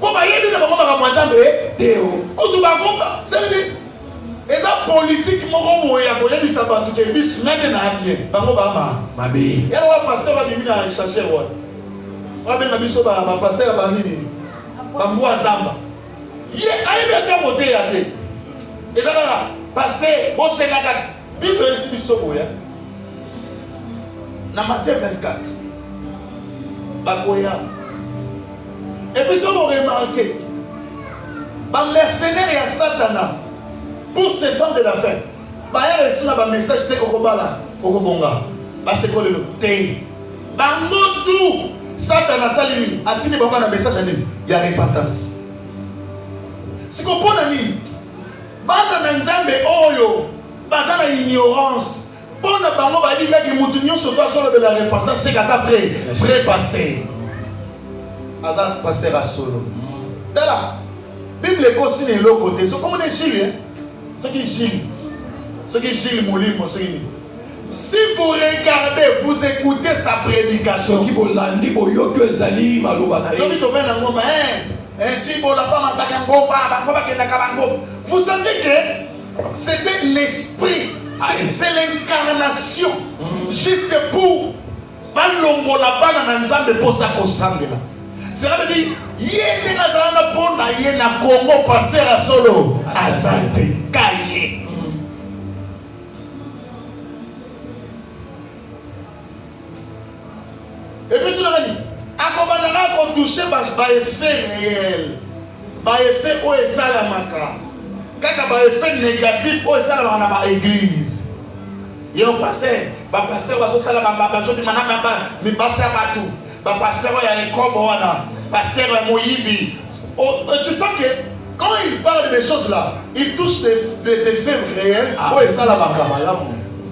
po bayebi na bango makambo ya nzambe teo kutu bakomba sabili eza politique moko moye ya koyebisa bato ke biso nande na bien bango bama mabe ya wa pasteur babimi na chercher wa wabenga biso ba pasteur ba nini bambwa zamba ye ayebi ata mote ya te eza kaka pasteur bosenaka bible esi biso boya na Matthieu 24 bakoya et puis vous remarquez ba mercenaire ya satana pour ce temps de la fin ba ya reçu na ba message te kokobala kokobonga ba se kolelo te bango tout satana salini atini bango na message nini ya repentance siko pona nini bana na nzambe oyo baza na ignorance pona bango balingaki mutu nyonso to asolobela repentance c'est kaza vrai pasteur aza pasteur asolo tala bible ekosi na eloko te so komona Gilles soki Gilles molimo soki si vous regardez vous écoutez sa prédication lobi tovena na ngomba tibola pa mataka ngomba bango bakendaka bango vous savez que c'était l'esprit c'est l'incarnation juste pour balongola bana na nzambe posa kosambela cela veut dire yé nazana pona yé na Congo pasteur à solo azante kaye et puis tu l'as dit akobanaka ko toucher ba effet réel ba effet o esalamaka kaka ba effet négatif o esalamaka na ba église yo pasteur ba pasteur ba so sala ba so di manaka ba mi basa batu ba pasteur ya ekobo wana pasteur moyibi tu sens que quand il parle des choses là il touche des effets réels o esalamaka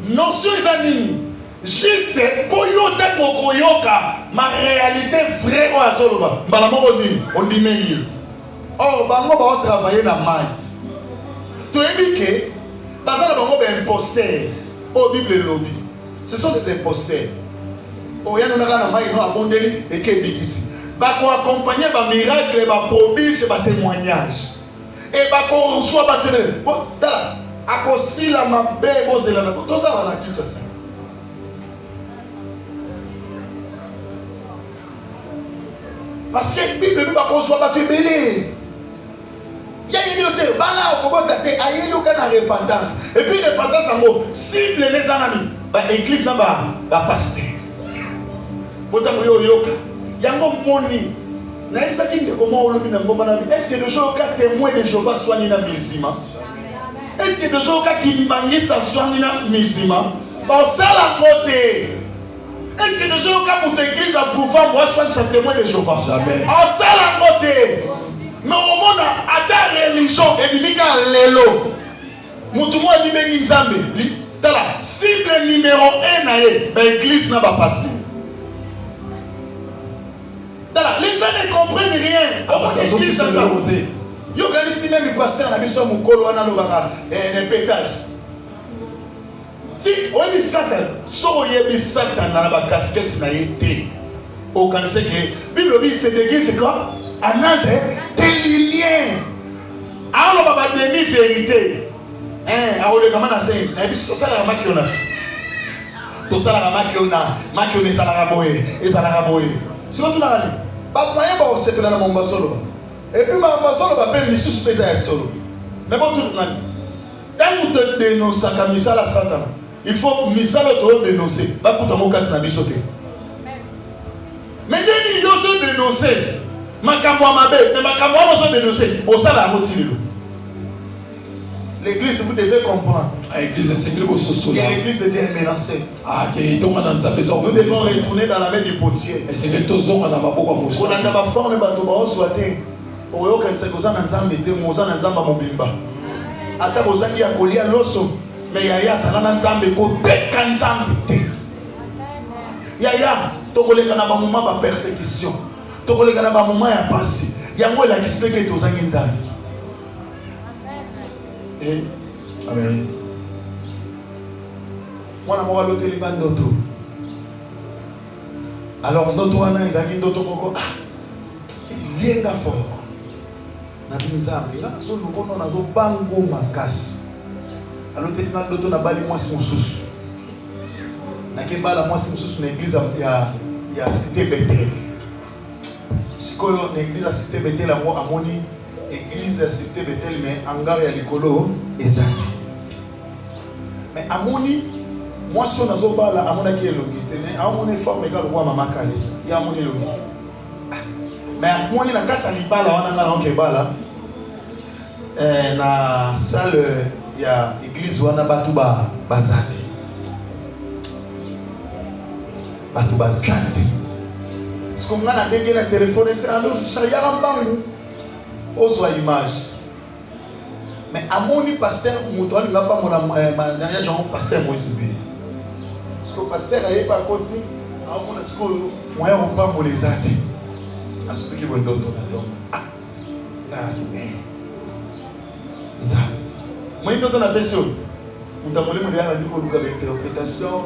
notion ezanini juste pour yo te mokoyoka ma réalité vraie o azoloba mbala moko nini ondimei oh bango ba travailler na mai toyebi ke baza na bango ba imposteur o Bible lobby ce sont des imposteurs o yana na mai no abondeli ekebikisi ba ko accompagner ba miracle ba prodige ba témoignage et ba ko reçoit ba tene bon tala akosila mabe bozela na toza wana Kinshasa parce que Bible nous va construire battre belé. Il y a une autre bala au combat te aïe nous kana repentance et puis repentance en mot cible les amis ba église na ba pasteur. Bota yo yoka yango moni na isa kinde comment on le mit na ngomba na est-ce que le jour ka témoin de Jéhovah soigné na musulman est-ce que le jour ka qui mangisa soigné na musulman ba sala côté est-ce que déjà au cas où l'église a voulu moi soit un témoin de Jéhovah? Jamais. En ça la côté. Mais au moment à ta religion et bimika lelo. Mutumo ni bengi nzambe. Tala cible numéro 1 na ye, ba église na ba passer. Les gens ne comprennent rien. Yo organise même le pasteur n'a vu son mukolo wana lobaka un pétage. Si on dit Satan, so yebi Satan na ba casquette na yete. Au cancer que Bible dit c'est déguisé quoi? Un ange télinien. Alors baba demi vérité. A ole kama na sen. Na biso ça la makiona. To ça la makiona, makiona ça la boye, et ça la boye. Si on tout la papa yeba o sekela na momba solo. Et puis, ma va payer sous pesa solo. Mais bon, tout le monde. Quand vous te dénoncez comme ça la Satan, il faut misala te dénoncer. Pas pour ton mot quand tu n'as sauté. Mais dès qu'ils osent dénoncer, ma camoa mais ma camoa osent dénoncer. Au ça la motive. L'église, vous devez comprendre. L'église, c'est que l'église de Dieu est mélangée. Nous devons retourner dans la main du potier. On a pas forme de souhaiter. Oyo kanisa kozana nzambe te mozana nzamba mobimba ata bozaki ya kolia loso me yaya salana nzambe ko beka nzambe te yaya tokoleka na ba moment ba persécution tokoleka na ba moment ya pasi yango la kiseke tozangi nzambe amen mwana moko loteli ba ndoto alors ndoto wana ezaki ndoto moko lienga fort na binzambe là zo lukono na zo bango makasi alors te na ndoto na bali mwasi mususu na ke bala mwasi mususu na église ya cité Bethel sikoyo na église ya cité Bethel amoni église ya cité Bethel mais angare ya likolo ezaki mais amoni mwasi na zo bala amona ki elongi te mais amoni forme ka kwa mama kale ya amoni elongi. Mais moi, na kati libala wana ngana onke bala na salle ya église wana batu bazati. Batu bazati. Parce que ngana ndenge na téléphone c'est alors chaya mbangu ozwa image. Mais amoni pasteur muto ali ngapa mona ya genre pasteur Moïse bi. Parce que pasteur aye pa koti amona siko moya mpa les ati. Asuki qui bon d'autres là mais ça moi il donne la personne on t'a volé mon derrière du coup l'interprétation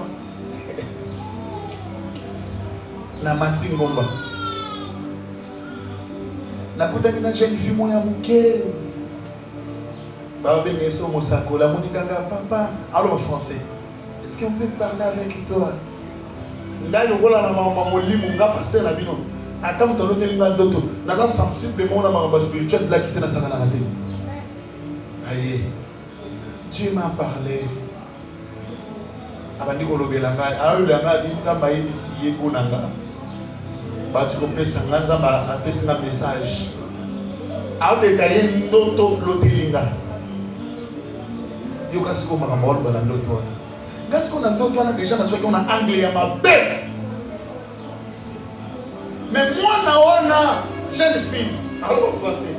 na mati ngomba na kutaki na jeune fille moya muke ba benye so mosako la monikanga papa alors français est-ce qu'on peut parler avec toi là le voilà na mama molimu nga passer na bino attends ton autre ligne d'auto naza sensiblement na maraba spirituel la quitter na sana na matin aïe Dieu m'a parlé abandi ko lobela ngai ayo langa bi nzamba yebisi yebo nanga ba tu ko pesa nzamba apesi na message ayo de kaye ndoto lotelinga yo kasi ko maka mawalo na ndoto wana kasi ko na ndoto wana déjà na soki on a anglais ya mabe. Mais moi, on a jeune fille, alors français.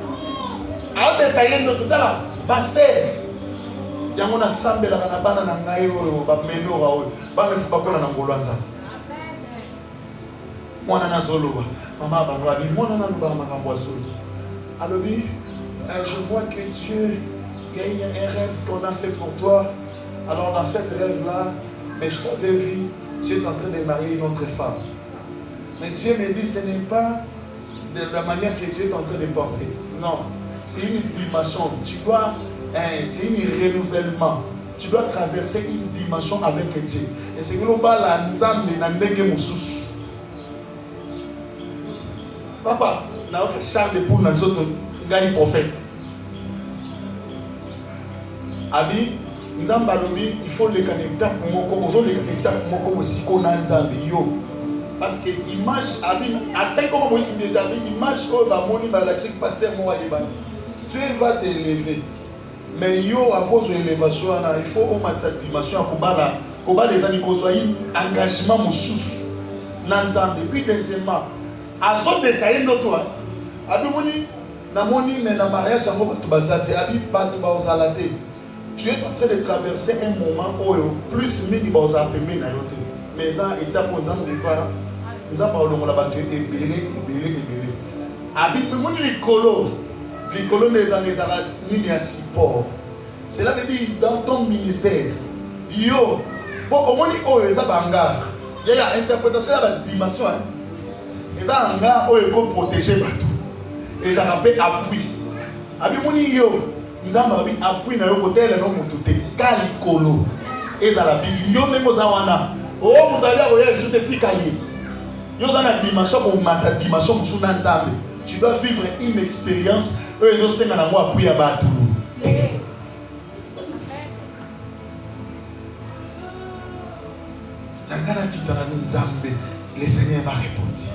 Alors, détaillé notre temps, ma sœur, il y a un assemblée là, on a pas na ngayo, ba meno raoul, ba ne pas qu'on a ngolwanza. Moi, on a zolo, maman bangabi, moi on a nous ba makambozo. Alors oui, je vois que Dieu, il y a un rêve qu'on a fait pour toi. Alors dans cette rêve là, mais je t'avais vu, tu es en train de marier une autre femme. Mais Dieu me dit, ce n'est pas de la manière que tu es en train de penser. Non, c'est une dimension. Tu dois, c'est un renouvellement. Tu dois traverser une dimension avec Dieu. Et c'est global à Nzambe na ndenge mususu. Papa, na oka charme pour na zoto ngai prophète. Abi, Nzambe alobi, il faut les connecter moko, ozo les connecter moko aussi ko na Nzambe yo. Parce que l'image, atteint comme Moïse dit, l'image que la moni balatique pasteur moi Dieu va t'élever. Mais yo à vos élévations, il faut au moins cette dimension à Koba les années qu'on soit engagement moussous. Nanzam depuis deuxièmement. À son détail notre abi moni na moni mais na mariage yango batu bazate abi batu bazalate. Tu es en train de traverser un moment où plus mingi bazapemé na yote. Mais ça étape aux hommes de faire. Nous avons parlé de la bataille et Habite mon l'écolo des années ni à support. Cela veut dire dans ton ministère. Yo, pour au moins oh les abangar. Il y a interprétation à la dimension. Les abangar oh ils peuvent protéger partout. Les arabes appui. Abi moni yo, nous avons appui na yo côté le nom mututé kalikolo. Les arabes yo même aux awana. Oh mutalia oh ya sute tikaye. Yo dans la dimension pour ma dimension sous n'entame. Tu dois vivre une expérience. Eux, ils ont 5 ans à moi pour y avoir tout. Le Seigneur m'a répondu.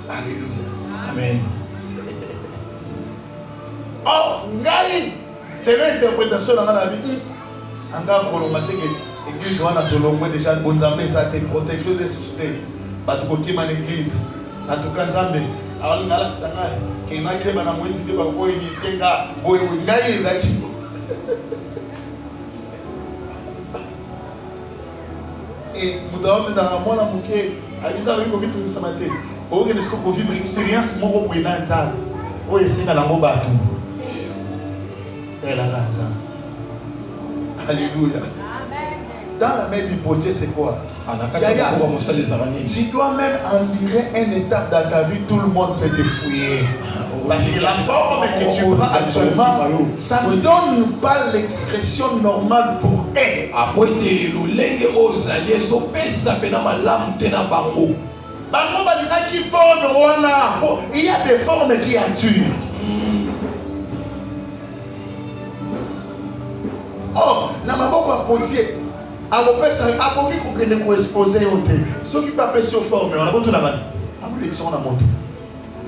Alléluia. Amen. Oh, Ngali, c'est l'interprétation de la vie. Encore pour le masser que l'église va dans le monde déjà bon zambé ça te protection des sociétés. Pas tout qui man église. En tout cas zambé. Alors ngala sanga que na keba na mwezi de ba ko initier nga boy ngai zaki. Et nous devons dans moi la bouquet habiter avec comme tout ça matin. Au lieu de ce qu'on vivre expérience mon ko ina nzala. O yesinga la mo batu. Elle a raison. Alléluia. Dans la main du potier, c'est quoi? Si toi-même endurer une étape dans ta vie, tout le monde peut te fouiller. Parce que la forme que tu prends actuellement, ça ne donne pas l'expression normale pour elle. Il y a des formes qui attirent. Oh, na maboko ya potier. Apopesa apoki kokende ko exposer yote. Ceux qui pas sur forme, on a besoin la bande. Apolection na moto.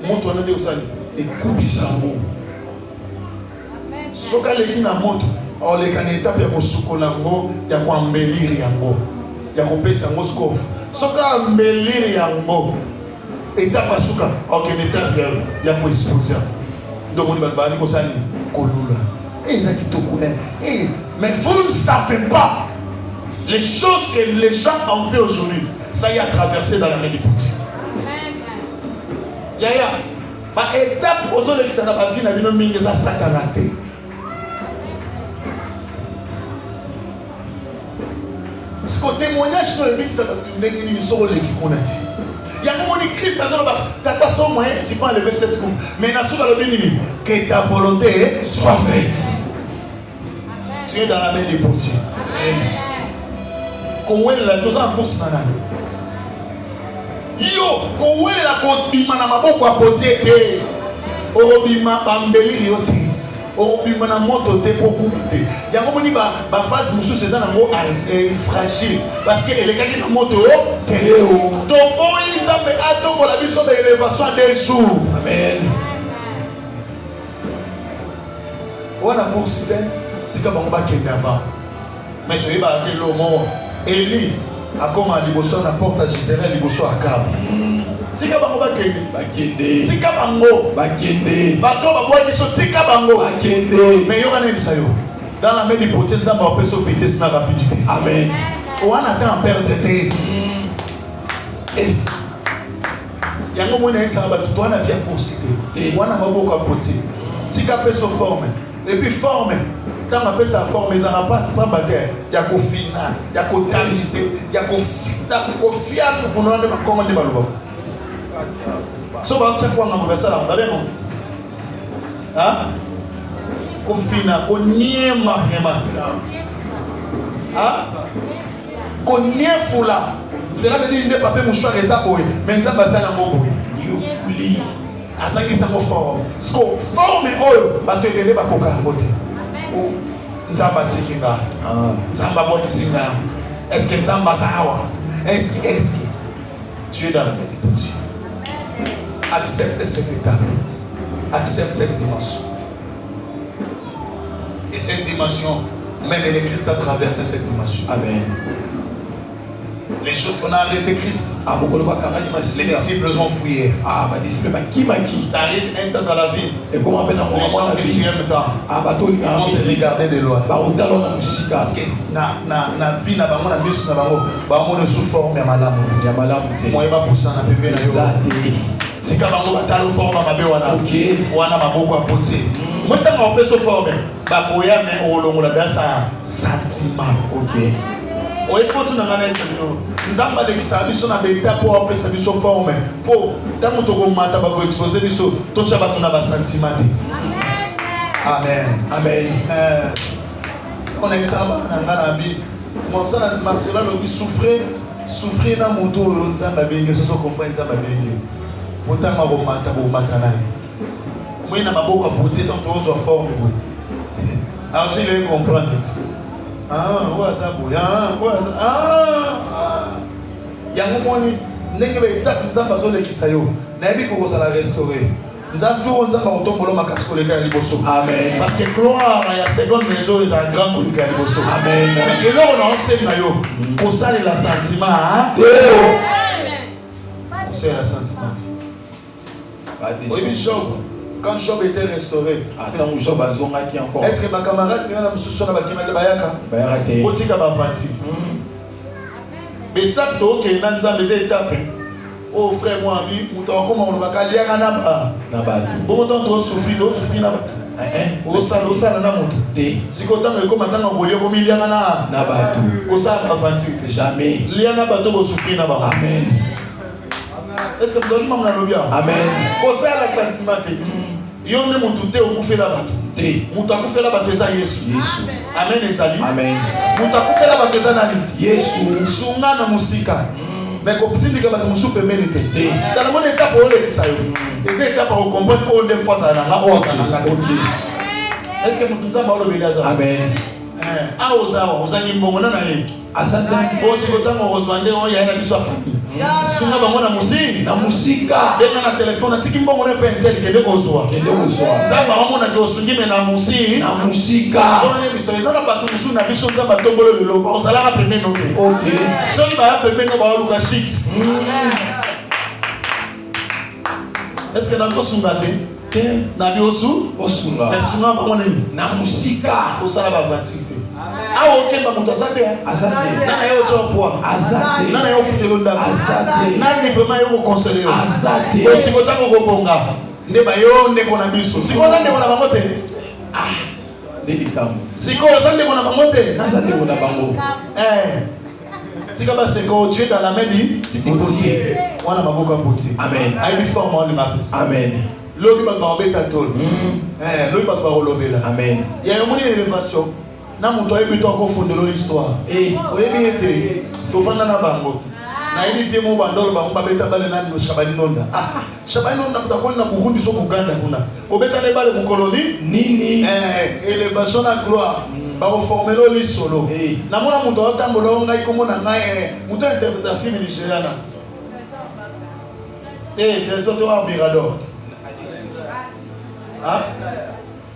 Moto na ndio usani. Ekubisa mo. Soka leki na moto. O le kana étape ya kosukola ngo, ya kwambeliri yango. Ya kopesa ngo skof. Soka mbeliri yango. Étape suka, OK, étape ya ko exposer. Donc on va bani ko sani kolula. Mais vous ne savez pas les choses que les gens ont fait aujourd'hui. Ça y a traversé dans la main du potier. Yaya, ma étape aux autres qui s'en a pas vu, n'a vu non mingi ça satanaté. Ce témoignage dans le mix ça va tourner une seule qui qu'on a dit. Il y a un moment où Christ a dit tata son moyen, tu peux enlever cette coupe. Mais dans le béni, que ta volonté soit faite. Tu es dans la main des potiers. Comment est la chose en course nana? Yo, comment est la côte bima na maboko a potier te? Orobima bambeli yote. Orobima na moto te beaucoup te. Il y a un moment où ba phase musu c'est dans un mot fragile parce que les gars qui sont moto te. Donc on ils avaient attend pour la mission de l'élévation des jours. Amen. On a considéré c'est comme on va quitter avant. Mais tu es barré le mot. Élie a comme un liboso na porte à Gisèle liboso à Cab. C'est comme on va quitter. C'est comme un mot. Bateau va boire qui sont c'est comme un mot. Mais il y aura un émissaire. Dans la main du potier, ça va empêcher de vitesse na rapidité. Amen. On attend en perdre de il y a un moment où ça va tout on a bien considéré. On a beaucoup à potier. Si capé se forme. Et puis forme. Quand on appelle ça forme, ils n'en passent pas bataille. Il y a qu'au final, il y a qu'au talisé, il y a qu'au fiable pour nous demander comment on va. Si on va faire quoi, on va faire ça, on va bien. Hein? Qu'au final, qu'on n'y ait pas. Hein? Qu'on n'y ait foula. C'est là que nous ne pas mouchoir et ça, mais ça va faire un mot. À ça qui s'en forme. Ce qu'on forme, on va te donner par coca. Nzamba tikinga. Nzamba boisinga. Est-ce que Nzamba zawa? Est-ce que tu es dans la main des petits? Accepte cette étape. Accepte cette dimension. Et cette dimension, même les Christ a traversé cette dimension. Amen. Les choses qu'on a arrêté Christ. Les disciples ont fouillé. Ça arrive un temps dans la vie. Les gens que tu aimes tant, ils vont te regarder de loin. Parce que na vie na bango na biso na bango bango ne sous forme ya malamu. Moi ba poussa na bébé na yo. Tika bango batalo forme mabe wana maboko apote. Moi tant on peut se former. Ba boya mais olongola dans sa sentiment. OK. Oui, pour tout le monde, nous avons des services sur les étapes pour appeler service au forme. Pour tant que nous avons exposé les choses, tout ça va tourner à sentiment. Amen. Amen. On est ça, on a vie. Mon sang, Marcela, nous souffrir dans mon tour, nous avons bien, ce sont comprendre ça, bien. Pourtant, on va mater. Moi, je n'ai pas beaucoup à porter dans ton forme. Alors, je vais comprendre. Yango moni ndenge betatu nzamba zolekisa yo nayebi kokozala restaurer nzambe to nzamba otombolo makasi koleka ya liboso. Amen. Parce que gloire ya seconde maison est un grand koleka ya liboso. Amen. Et là on a enseigné yo kosalela sentiment. Amen. Kosalela sentiment. Oui, Job. Quand Job était restauré, attends, Job a zonga qui encore. Est-ce que ma camarade lui a mis sur la bakima de bayaka? Bayaka. Otika ba vanti. Étape to ke nanza meze étape. Oh frère moi ami, muto comment on va kalia na ba. Na ba. Bon temps to souffrir na ba. O sala na moto. Te. Sikota me comme tanga bolio ko milia na ba tu. Ko sa ba vanti. Jamais. Lia na ba to bo souffrir na ba. Amen. Est-ce que vous avez dit bien? Amen. Ko sa la sentiment te. Yo ne mutu te okufela bato. Te. Mutu akufela bato eza Yesu. Amen ezali. Amen. Mutu akufela bato eza nani? Yesu. Sunga na musika. Mais ko petindika bato musu pembeni te. Dans le monde étape ole kisayo. Eza étape au comprendre ko de fois ça na nga. OK. Est-ce que mutu nzamba olo belaza? Amen. Ah ozangi mbongo na ye. Asante. Osi kotanga ozwande o ya na biso afandi. Sunga bango na musika benga na telefone atiki mbongo na pentel kende kozwa nzamba wamona ke osungi me na musika ona biso ezaka bato musu na biso nzamba tombolo lelo ozalaka pembeni ote. OK. Soki baya pembeni ba luka shit. Est-ce que nako sunga te na bi osunga esunga bango na musika osala ba vatite. Ah ok, ba mutu azate. Azate. Na yo chopwa. Azate. Na yo futelo ndako. Azate. Na ni vraiment yo conseiller. Azate. O sikota ko bonga. Nde ba yo ndeko na biso. Sikota ndeko na bango te. Ah. Delikamu. Sikota ndeko na bango te. Na sa ndeko na bango. Tika ba seko tu es dans la main du potier. Wana maboko potier. Amen. I be form on ma place. Amen. Lobi ba ba beta tol. Lobi ba ba olobela. Amen. Il y a une élévation. Na muto ayebi to ko fondelo l'histoire. Oyebi ete to fanda na bango. Na yebi vie mo bandolo bango ba beta bale na no Shabani Nonda. Ah, Shabani Nonda kutakoli na Burundi so Uganda kuna. Obeta ne bale mu koloni nini? Élévation na gloire. Ba ko formelo li solo. Na mona muto atambolo ngai ko mona ngai muto interpreta film nigériana. Des autres à Mirador. Ah?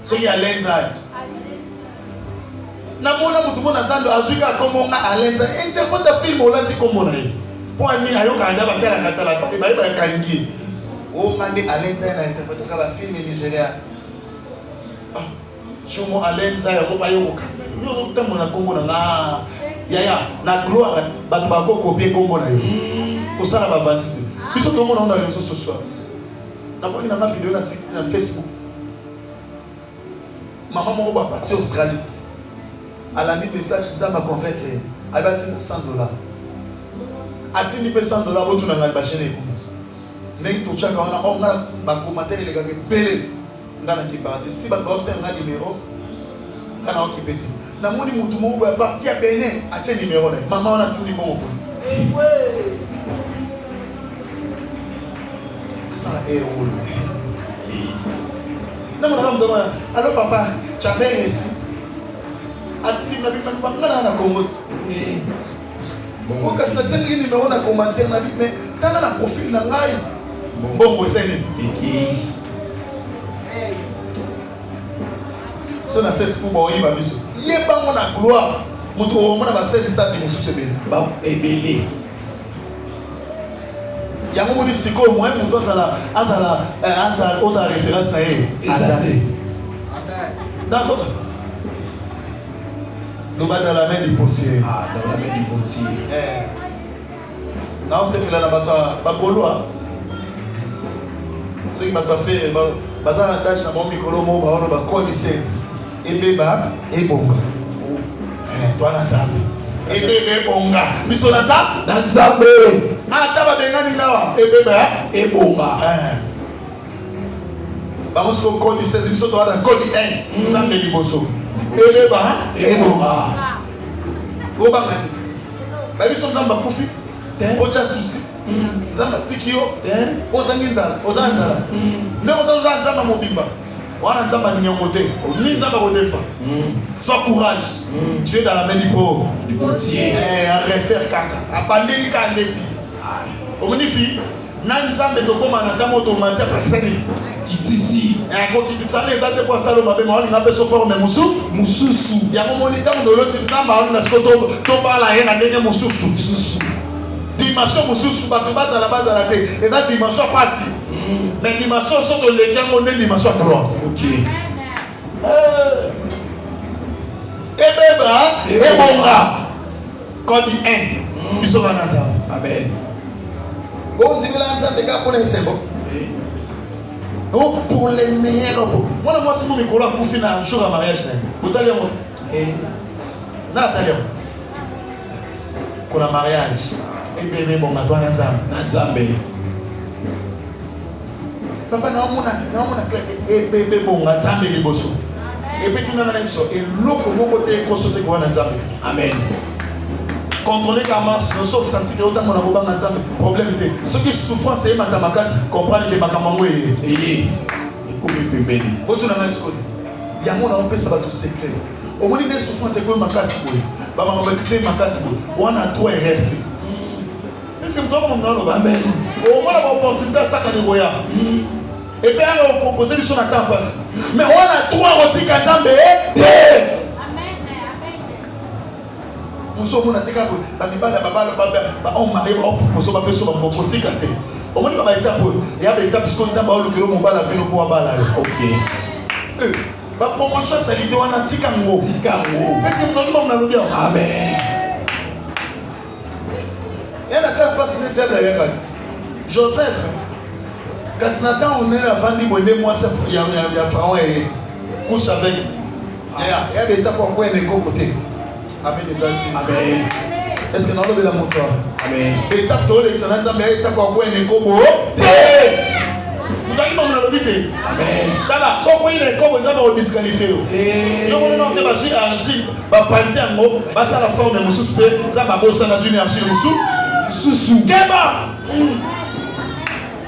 So ya lenza. Na mona mutu mona zando azuka komonga alenza interpreta film olati komona ye po ani ayoka anda batala katala ba kangi o ngande alenza na interpreta ka ba film Nigeria chomo alenza ya ko bayo kanga yo tamona komona na ya na gloire ba ko copier komona yo ko sala ba bantite biso to mona na réseaux sociaux na ko ina ma vidéo na Facebook maman mo ba parti Australie. Elle a mis le message, elle m'a convaincre. Elle va dire $100. Elle dit $100, vous n'avez pas chaîne. Mais tout chaque on a commentaire les gars belé. Ngana ki parti. Si ba bosse un numéro, ngana occupé. Na moni mutu mo ba parti à Bénin, a chen numéro ne. Maman on a signé bon. €100. Non mais on demande, alors papa, tu as fait ici. Atili na bima ngana na komoti. Bon kasi na tsengi numéro na commentaire na bima tana na profil na ngai. Bongo sene. Eki. So na Facebook ba oyiba biso. Yeba mo na gloire. Mutu o mo na ba service ati musu sebele. Ba ebele. Il y a un moment où moi, on a référence à elle. Dans le bas dans la main du portier. Ah, dans la main du portier. Non, c'est que là, pas Gaulois. Ce qui m'a fait, bazar la tâche, mon micro, mon baron, ma connaissance. Et bébé, et bonga. Toi, Nanzambe. Et bébé, bonga. Miso Nanzambe? Nanzambe. Ah, t'as bien gagné là. Et bébé, et bonga. Vamos sur le code 16, miso toi dans le code 1. Nanzambe liboso. Et bébé, et bonga. Go bang. Bah, miso Nanzambe kufi. Ocha souci. Nzamba tikio. Ozangi nzala, ozanzala. Mais ozanzala nzamba mobimba. Wana nzamba nyongote. Ni nzamba kodefa. Sois courage. Tu es dans la main du portier. À refaire kaka. Abandonner ka défi. Omonifi, na nzambe tokoma na tamo to mantia pakisani. Kitisi. Ko kitisa les autres pour salo mabe ma on ngape so forme mususu. Ya momonika ndoloti namba on na skoto to bala ye na ndenge mususu. Dimension mususu bato baza la base à la tête. Et ça dimension passe. Mais dimension sont de l'écran on est dimension 3. OK. Et bébé et bonga. Code 1. Biso banata. Amen. Bon zibila nza de gars pour les sebo. Donc pour les meilleurs. Moi si mon micro là pour finir un jour à mariage là. Otali moi. Na Nathalie. Pour la mariage. Et bébé bon toi Nanzambe. Papa na mona et bébé bon Nanzambe liboso. Et puis tu n'as rien dit et l'autre côté consulter quoi Nanzambe. Amen. Contrôler ta marche, ne sauf sentir que autant mon aboba Nanzambe problème était. Ce qui souffrance c'est matamakas comprendre que makamangwe. Et comme bébé. Bon tu n'as rien dit. Il y a mon on peut savoir tout secret. Au moins des souffrances c'est que makasi boy. Ba mama quitter makasi boy. On a trop erreur. C'est toi mon nom. Amen. Au moins la opportunité ça quand il voya. Et puis on proposer sur la campus. Mais on a trois roti Nzambe. Amen. Nous sommes na teka ko ba mibala baba on mari on propose ba peso ba roti kate. Au moins ba étape ya ba étape ce qu'on Nzambe o lukelo mo bala vino ko bala. OK. Ba promotion salité on a tikango. Mais c'est toi mon bien. Amen. Il y a la place de Dieu derrière Joseph. Quand on est à Vandi Bonne, moi, il y a Pharaon et couche avec. Il y a des étapes pour quoi il est côté. Amen. Amen. Est-ce que nous avons la montre? Amen. Étape de l'excellence, mais étape pour quoi il est côté. Vous avez dit la vérité. Amen. Là, soit quoi il est côté, nous avons disqualifié. Donc on a débattu à Argile, va penser en mot, va ça la forme de mon suspect, ça va bosser dans une Argile Sous Keba.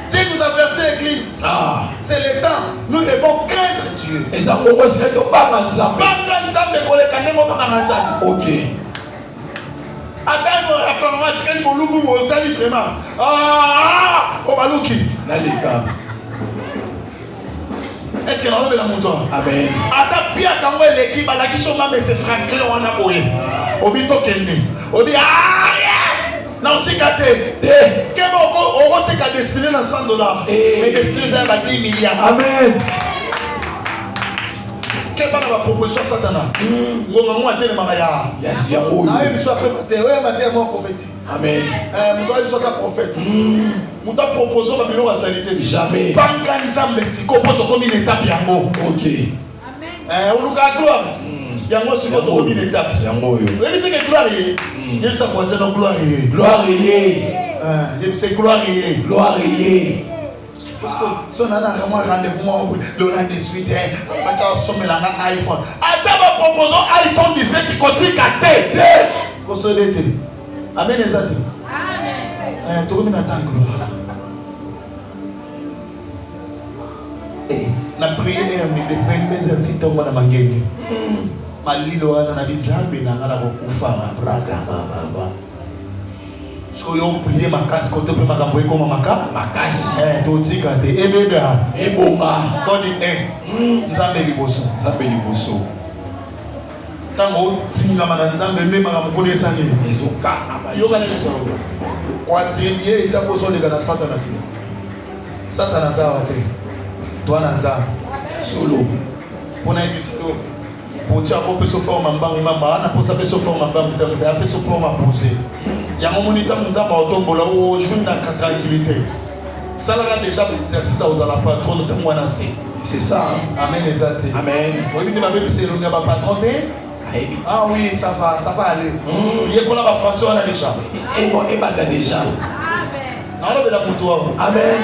Dieu nous avertit l'église. C'est le temps. Nous devons craindre Dieu. Et ça, on va se faire pas Nzambe. Pas Nzambe pour les canaux, pas Nzambe. OK. Attends, la femme va traîner pour l'ouvre ou le tali vraiment. On va l'ouki. Nalika. Est-ce que nous avons la montagne? Amen. Attends, bien quand on est l'équipe, à la question, mais c'est Franklin, on a boyé. Obi Tokeni. Obi non, tu as dit, on va te destiner dans $100. Mais destiner ça va 10 milliards. Amen. Quelle est la proposition Satana? On va te dire, amen. Je suis prophète. Je dois proposer ma bilan à salité. Jamais. Pas quand Nzambe si comme une étape. OK. On nous a gloire. Yango si votre bonne étape. Yango yo. Vous dites que gloire est. Dieu sa foi c'est non gloire est. Gloire est. C'est gloire est. Gloire est. Parce que son ana vraiment rendez-vous le rang de suite pas qu'à sommer la iPhone. Attends ma proposition iPhone 17 côté caté. Pour se l'été. Amen les amis. Amen. Tout le monde attend gloire. Na prière de 22 heures si tombe na mangeni. Malilo wana na bizambe na ngala kokufa braga baba. So yo prier makasi côté pe makambo ekoma makasi. To tika te ebega ebonga kodi Nzambe liboso. Nzambe liboso. Tango tingama na nzambe mema kamkonesa nini. Ezoka Yoka na eso. Kwa trier itapozo le kana Satan na kile. Satan na zawa te. Toi na nzambe. solo. Pona ibisto. Pocha ko peso forma mbangu mama na posa peso forma mbangu ta peso forma poser. Ya monita nzamba otombola o joindre na tranquillité. Ça là déjà l'exercice aux la patron de moi na c'est. C'est ça. Amen exact. Amen. Oui, mais ma bébé c'est le gars patron de. Ah oui, ça va aller. Il y a quoi là François là déjà. Et bon, et pas déjà. Amen. Non, là la pour Amen.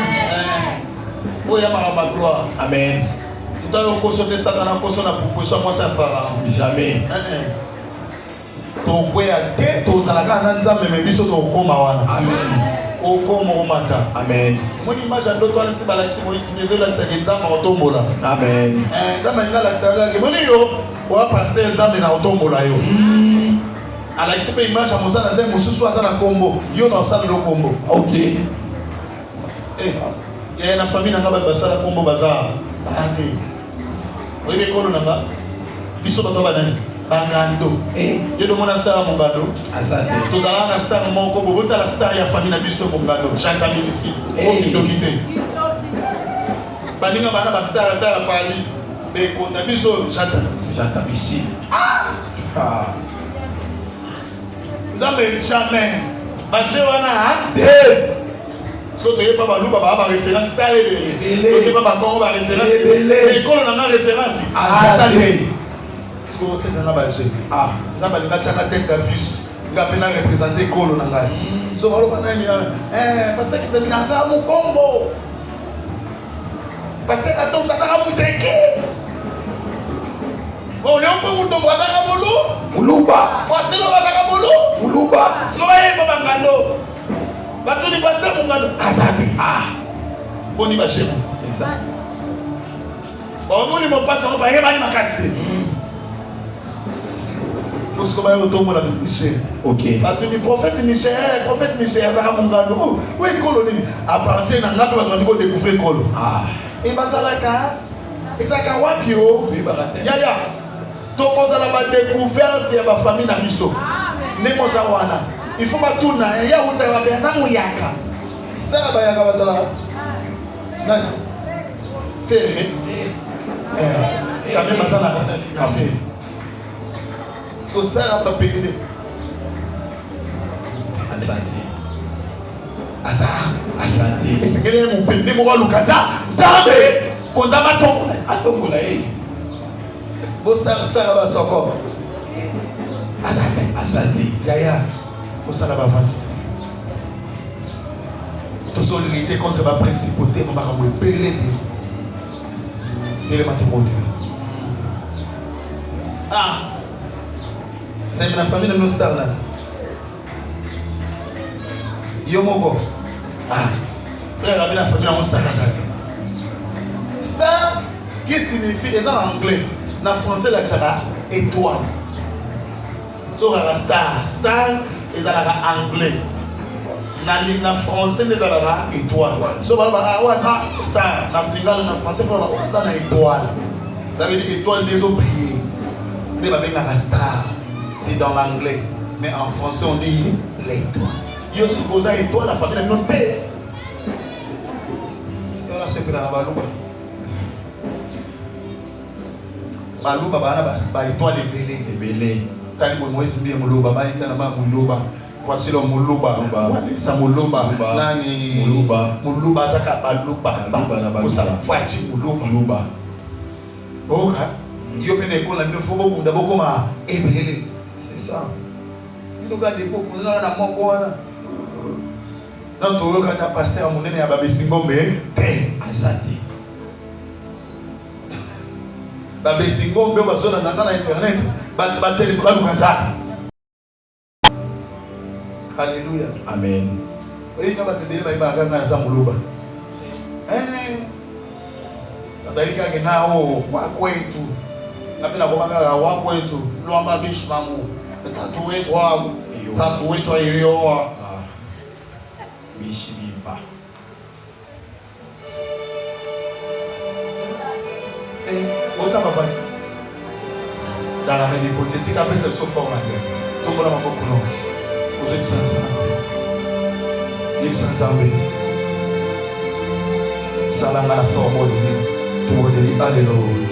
Oh, il y a ma gloire. Amen. Nous avons consommé ça dans la consommation pour ça moi ça fera. Jamais. Ton quoi à tête aux alaka nanza mais biso to koma wana. Amen. O koma o mata. Amen. Mon image à d'autres on tiba la kisi mo isimezo la kisa nzamba otombola. Amen. Nzamba ngala kisa ga mon yo o passer nzamba na otombola yo. Ala kisi pe image à mosala nzamba mususu azana kombo yo na osala lo kombo. OK. Ya na famille nanga basala kombo bazar. Ate. Oye kolo nanga biso bato banani bangando yo do mona star mongando Asante. tozala na star moko bobota la star ya famille na biso mongando chanta ici okitokite baninga bana ba star ta la famille be konda biso chanta ici. nzambe jamais bashe wana so to yeba baluba ba référence ta lebele to yeba ba kongo ba référence école na référence azate ko c'est na ba je nzamba linga tshaka tête d'affiche nga pena représenter école na ngai so baloba nani parce que c'est na sa mo kombo parce que atom sa ka muteke bon léon peut mutombo sa ka molo Muluba. facile ba ka molo Muluba. so ba yeba bangando bato ni basa mungano azate boni ba shemu Exact. ba moni mo pasa ba yeba ni makasi parce que ba yo tombo la Michel. OK. Bato ni prophète Michel azaka mungano oui coloni à partir na ngato ba ko découvrir kolo et bazalaka ezaka wapi o ya to kozala ba découverte ya ba famille na biso ne moza wana il faut pas tout na ya uta ba pesa muyaka sala ba yaka bazala nani ferré quand même bazala na fait so sala ba pekele Asante. esekele mo pende mo lukata nzambe konza matongo Atombola bo sala ba soko Asante. yaya osala ba venti tozoli lutter contre ba principauté mo baka mo epele tele matongo c'est ma famille de nos stars là Yomoko. Frère, avec la famille, on star. Star, qui signifie, et en anglais, en français, là, ça va étoile. So, la star. Star, et ça va anglais. En français, les va étoile. So, on va star. En français, on va ça étoile. Ça veut dire étoile des eaux brillées. Mais la star, c'est dans l'anglais. Mais en français, on dit l'étoile. Yo supposa étoile la famille non paix. Yo la c'est la baluba. Baluba bana ba étoile belé. Tali bo moisi bien muluba ba ikana ba muluba. Voici le muluba. Wale sa muluba. Nani muluba zaka baluba. Kosa fachi muluba. Oka. Yo pene ko la nfo bo bunda boko ma ebele. C'est ça. Ino ga de boko na moko wana. Non, tu veux que pasteur mon à Babesingombe Azati. Babesingombe va sur internet. Alléluia. Amen. Oui, quand tu dis que Zamuluba. Abarika genao wa kwetu. Napenda kubaga wa kwetu. Luamba bishmamu. Tatu wetu ayoa. Bishimba. Osa mabati. dans la même hypothétique, après cette forme. Tout le monde a beaucoup de noms. Vous êtes sans ça. Vous sans ça. Ça n'a pas la forme de lui. Tout le monde dit Alléluia.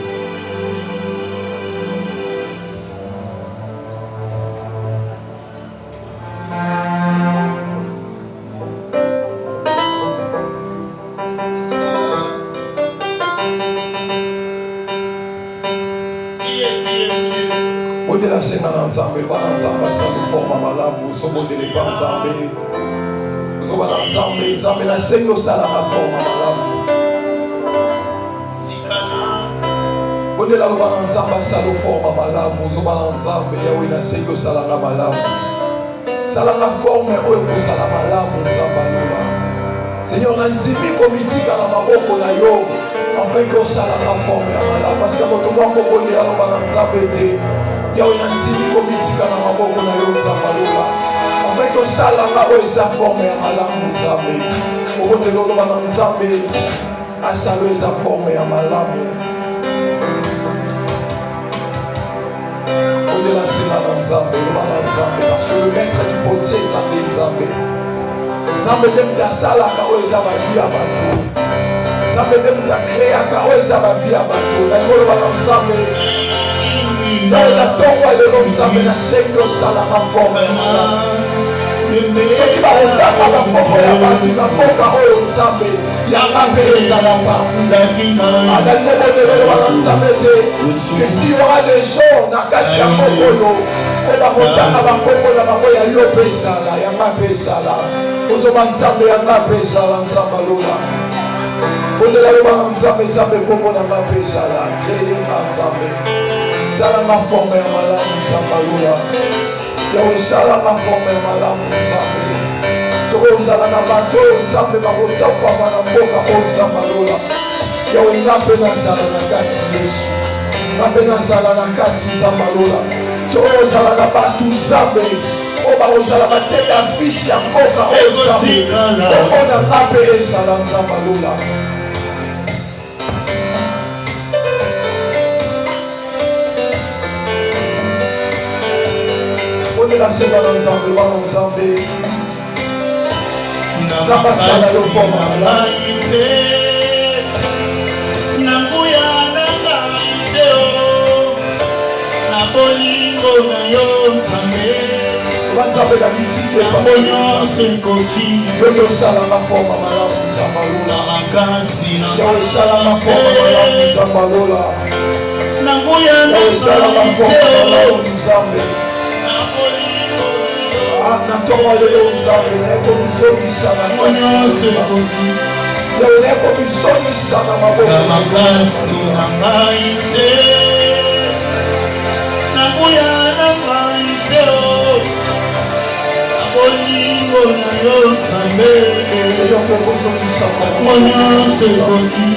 Ensemble, ça nous forme à malade, nous sommes les pas ensemble. Nous sommes ensemble, ensemble, la Seigneur, ça la forme à malade. On est là, nous sommes ensemble, ça nous forme à malade, nous sommes ensemble, et oui, la Seigneur, ça la malade. Ça la forme, et oui, ça la malade, nous sommes là. Seigneur, on a dit comme il dit, quand on a beaucoup de yo, afin que ça la forme à malade, parce que notre monde, on est là, nous sommes ensemble. Ya unanzili komitika na maboko na yo Nzambe avec que ça la mabo eza forme ya malamu Nzambe okote lolo bana Nzambe asalo eza forme ya malamu ode la sila na Nzambe lo bana Nzambe parce que le maître du potier Nzambe Nzambe dem da sala ka o eza ba vie ya bato Nzambe dem da créer ka o eza ba vie ya bato na lo bana Nzambe dans la tombe de l'homme, ça me l'a chèque au salama forme. Ce qui va vous faire la forme, la boca au Nzambe, il y a pas de salama. Dans le moment de l'homme, Nzambe, que s'il y aura des gens, dans Katia Kokolo, on va monter à la Kokolo, la Maman, il y a l'eau Sala, il y a pas de Sala. Aux hommes Nzambe, il y a pas de Sala, Nzambe Lola. On est là, Nzambe, Nzambe, Kokolo, il y a pas de Sala, créé Nzambe. Salama forme ya malamu Nzambe yawe salama forme ya malamu Nzambe soko ozala na bato Nzambe bakotapama na mboka oyo Nzambe yawe nga mpe nazala na kati Yesu nga mpe nazala na kati Nzambe soko ozala na bato Nzambe oyo bakozala bateka fishi ya mboka oyo Nzambe okona nga mpe ezala Nzambe la sema ensemble, ensemble. Ça va ça là le forme là. Nakuya nakaite o. Na bolingo na yo Nzambe. Nzambe la musique na bonyo sekoki. Yo sala la forme malamu Nzambe na makasi na. Yo sala la forme malamu Nzambe. Nakuya nakaite o. Nzambe. Natoma lelo Nzambe neko bizongisa na neko bizongisa na maboko na makasi na ngai te nakuya na ngai te o na bolingo na yo Nzambe nyonso ekoki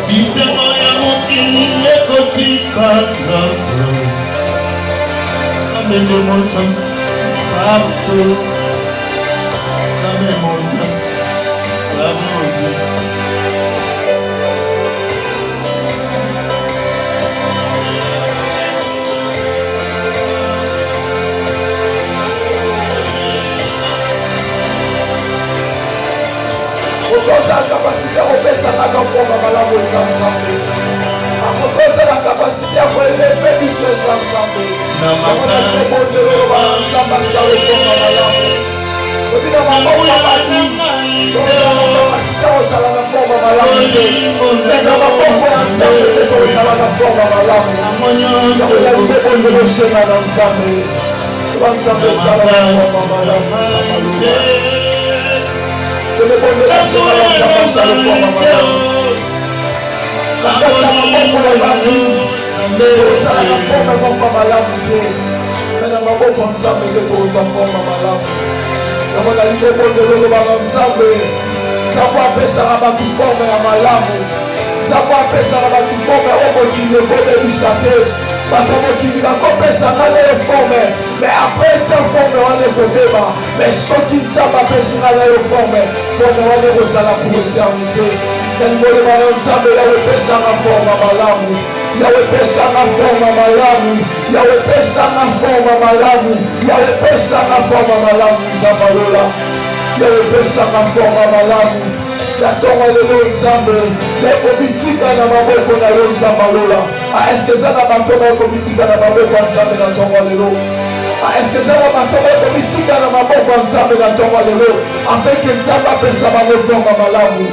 bisengo ya mokili ekotikala kamende moto Partout dans les montagnes, la musique. Okoza capacité à faire ça dans le programme à la voix Nzambe. Okoza la capacité à faire lever du ciel Nzambe. Na maboko Nzambe nde toza forma malamu namona liboko ndololobaka Nzambe Nzambe apesaka bato forme ya malamu Nzambe apesaka bato forme oyo mokili ekobebisa te bato mokili bakopesanga naye forme mais après te forme wana ekobeba mais soki Nzambe apesinga naye forme wana ekozala pour éternité na liboleba na Nzambe yawe epesaka forme malamu Yahweh pesa na forma malamu, Yahweh pesa na forma malamu, Yahweh pesa na forma malamu Nzambalola, Yahweh pesa na forma malamu. Natonga lelo Nzambe, nakobitika na maboko na yo Nzambalola. Est-ce que ça na bakoma kobitika na maboko ya Nzambe na tonga lelo? Est-ce que ça na bakoma kobitika na maboko ya Nzambe na tonga lelo? Afin que Nzambe apesa bango forma malamu.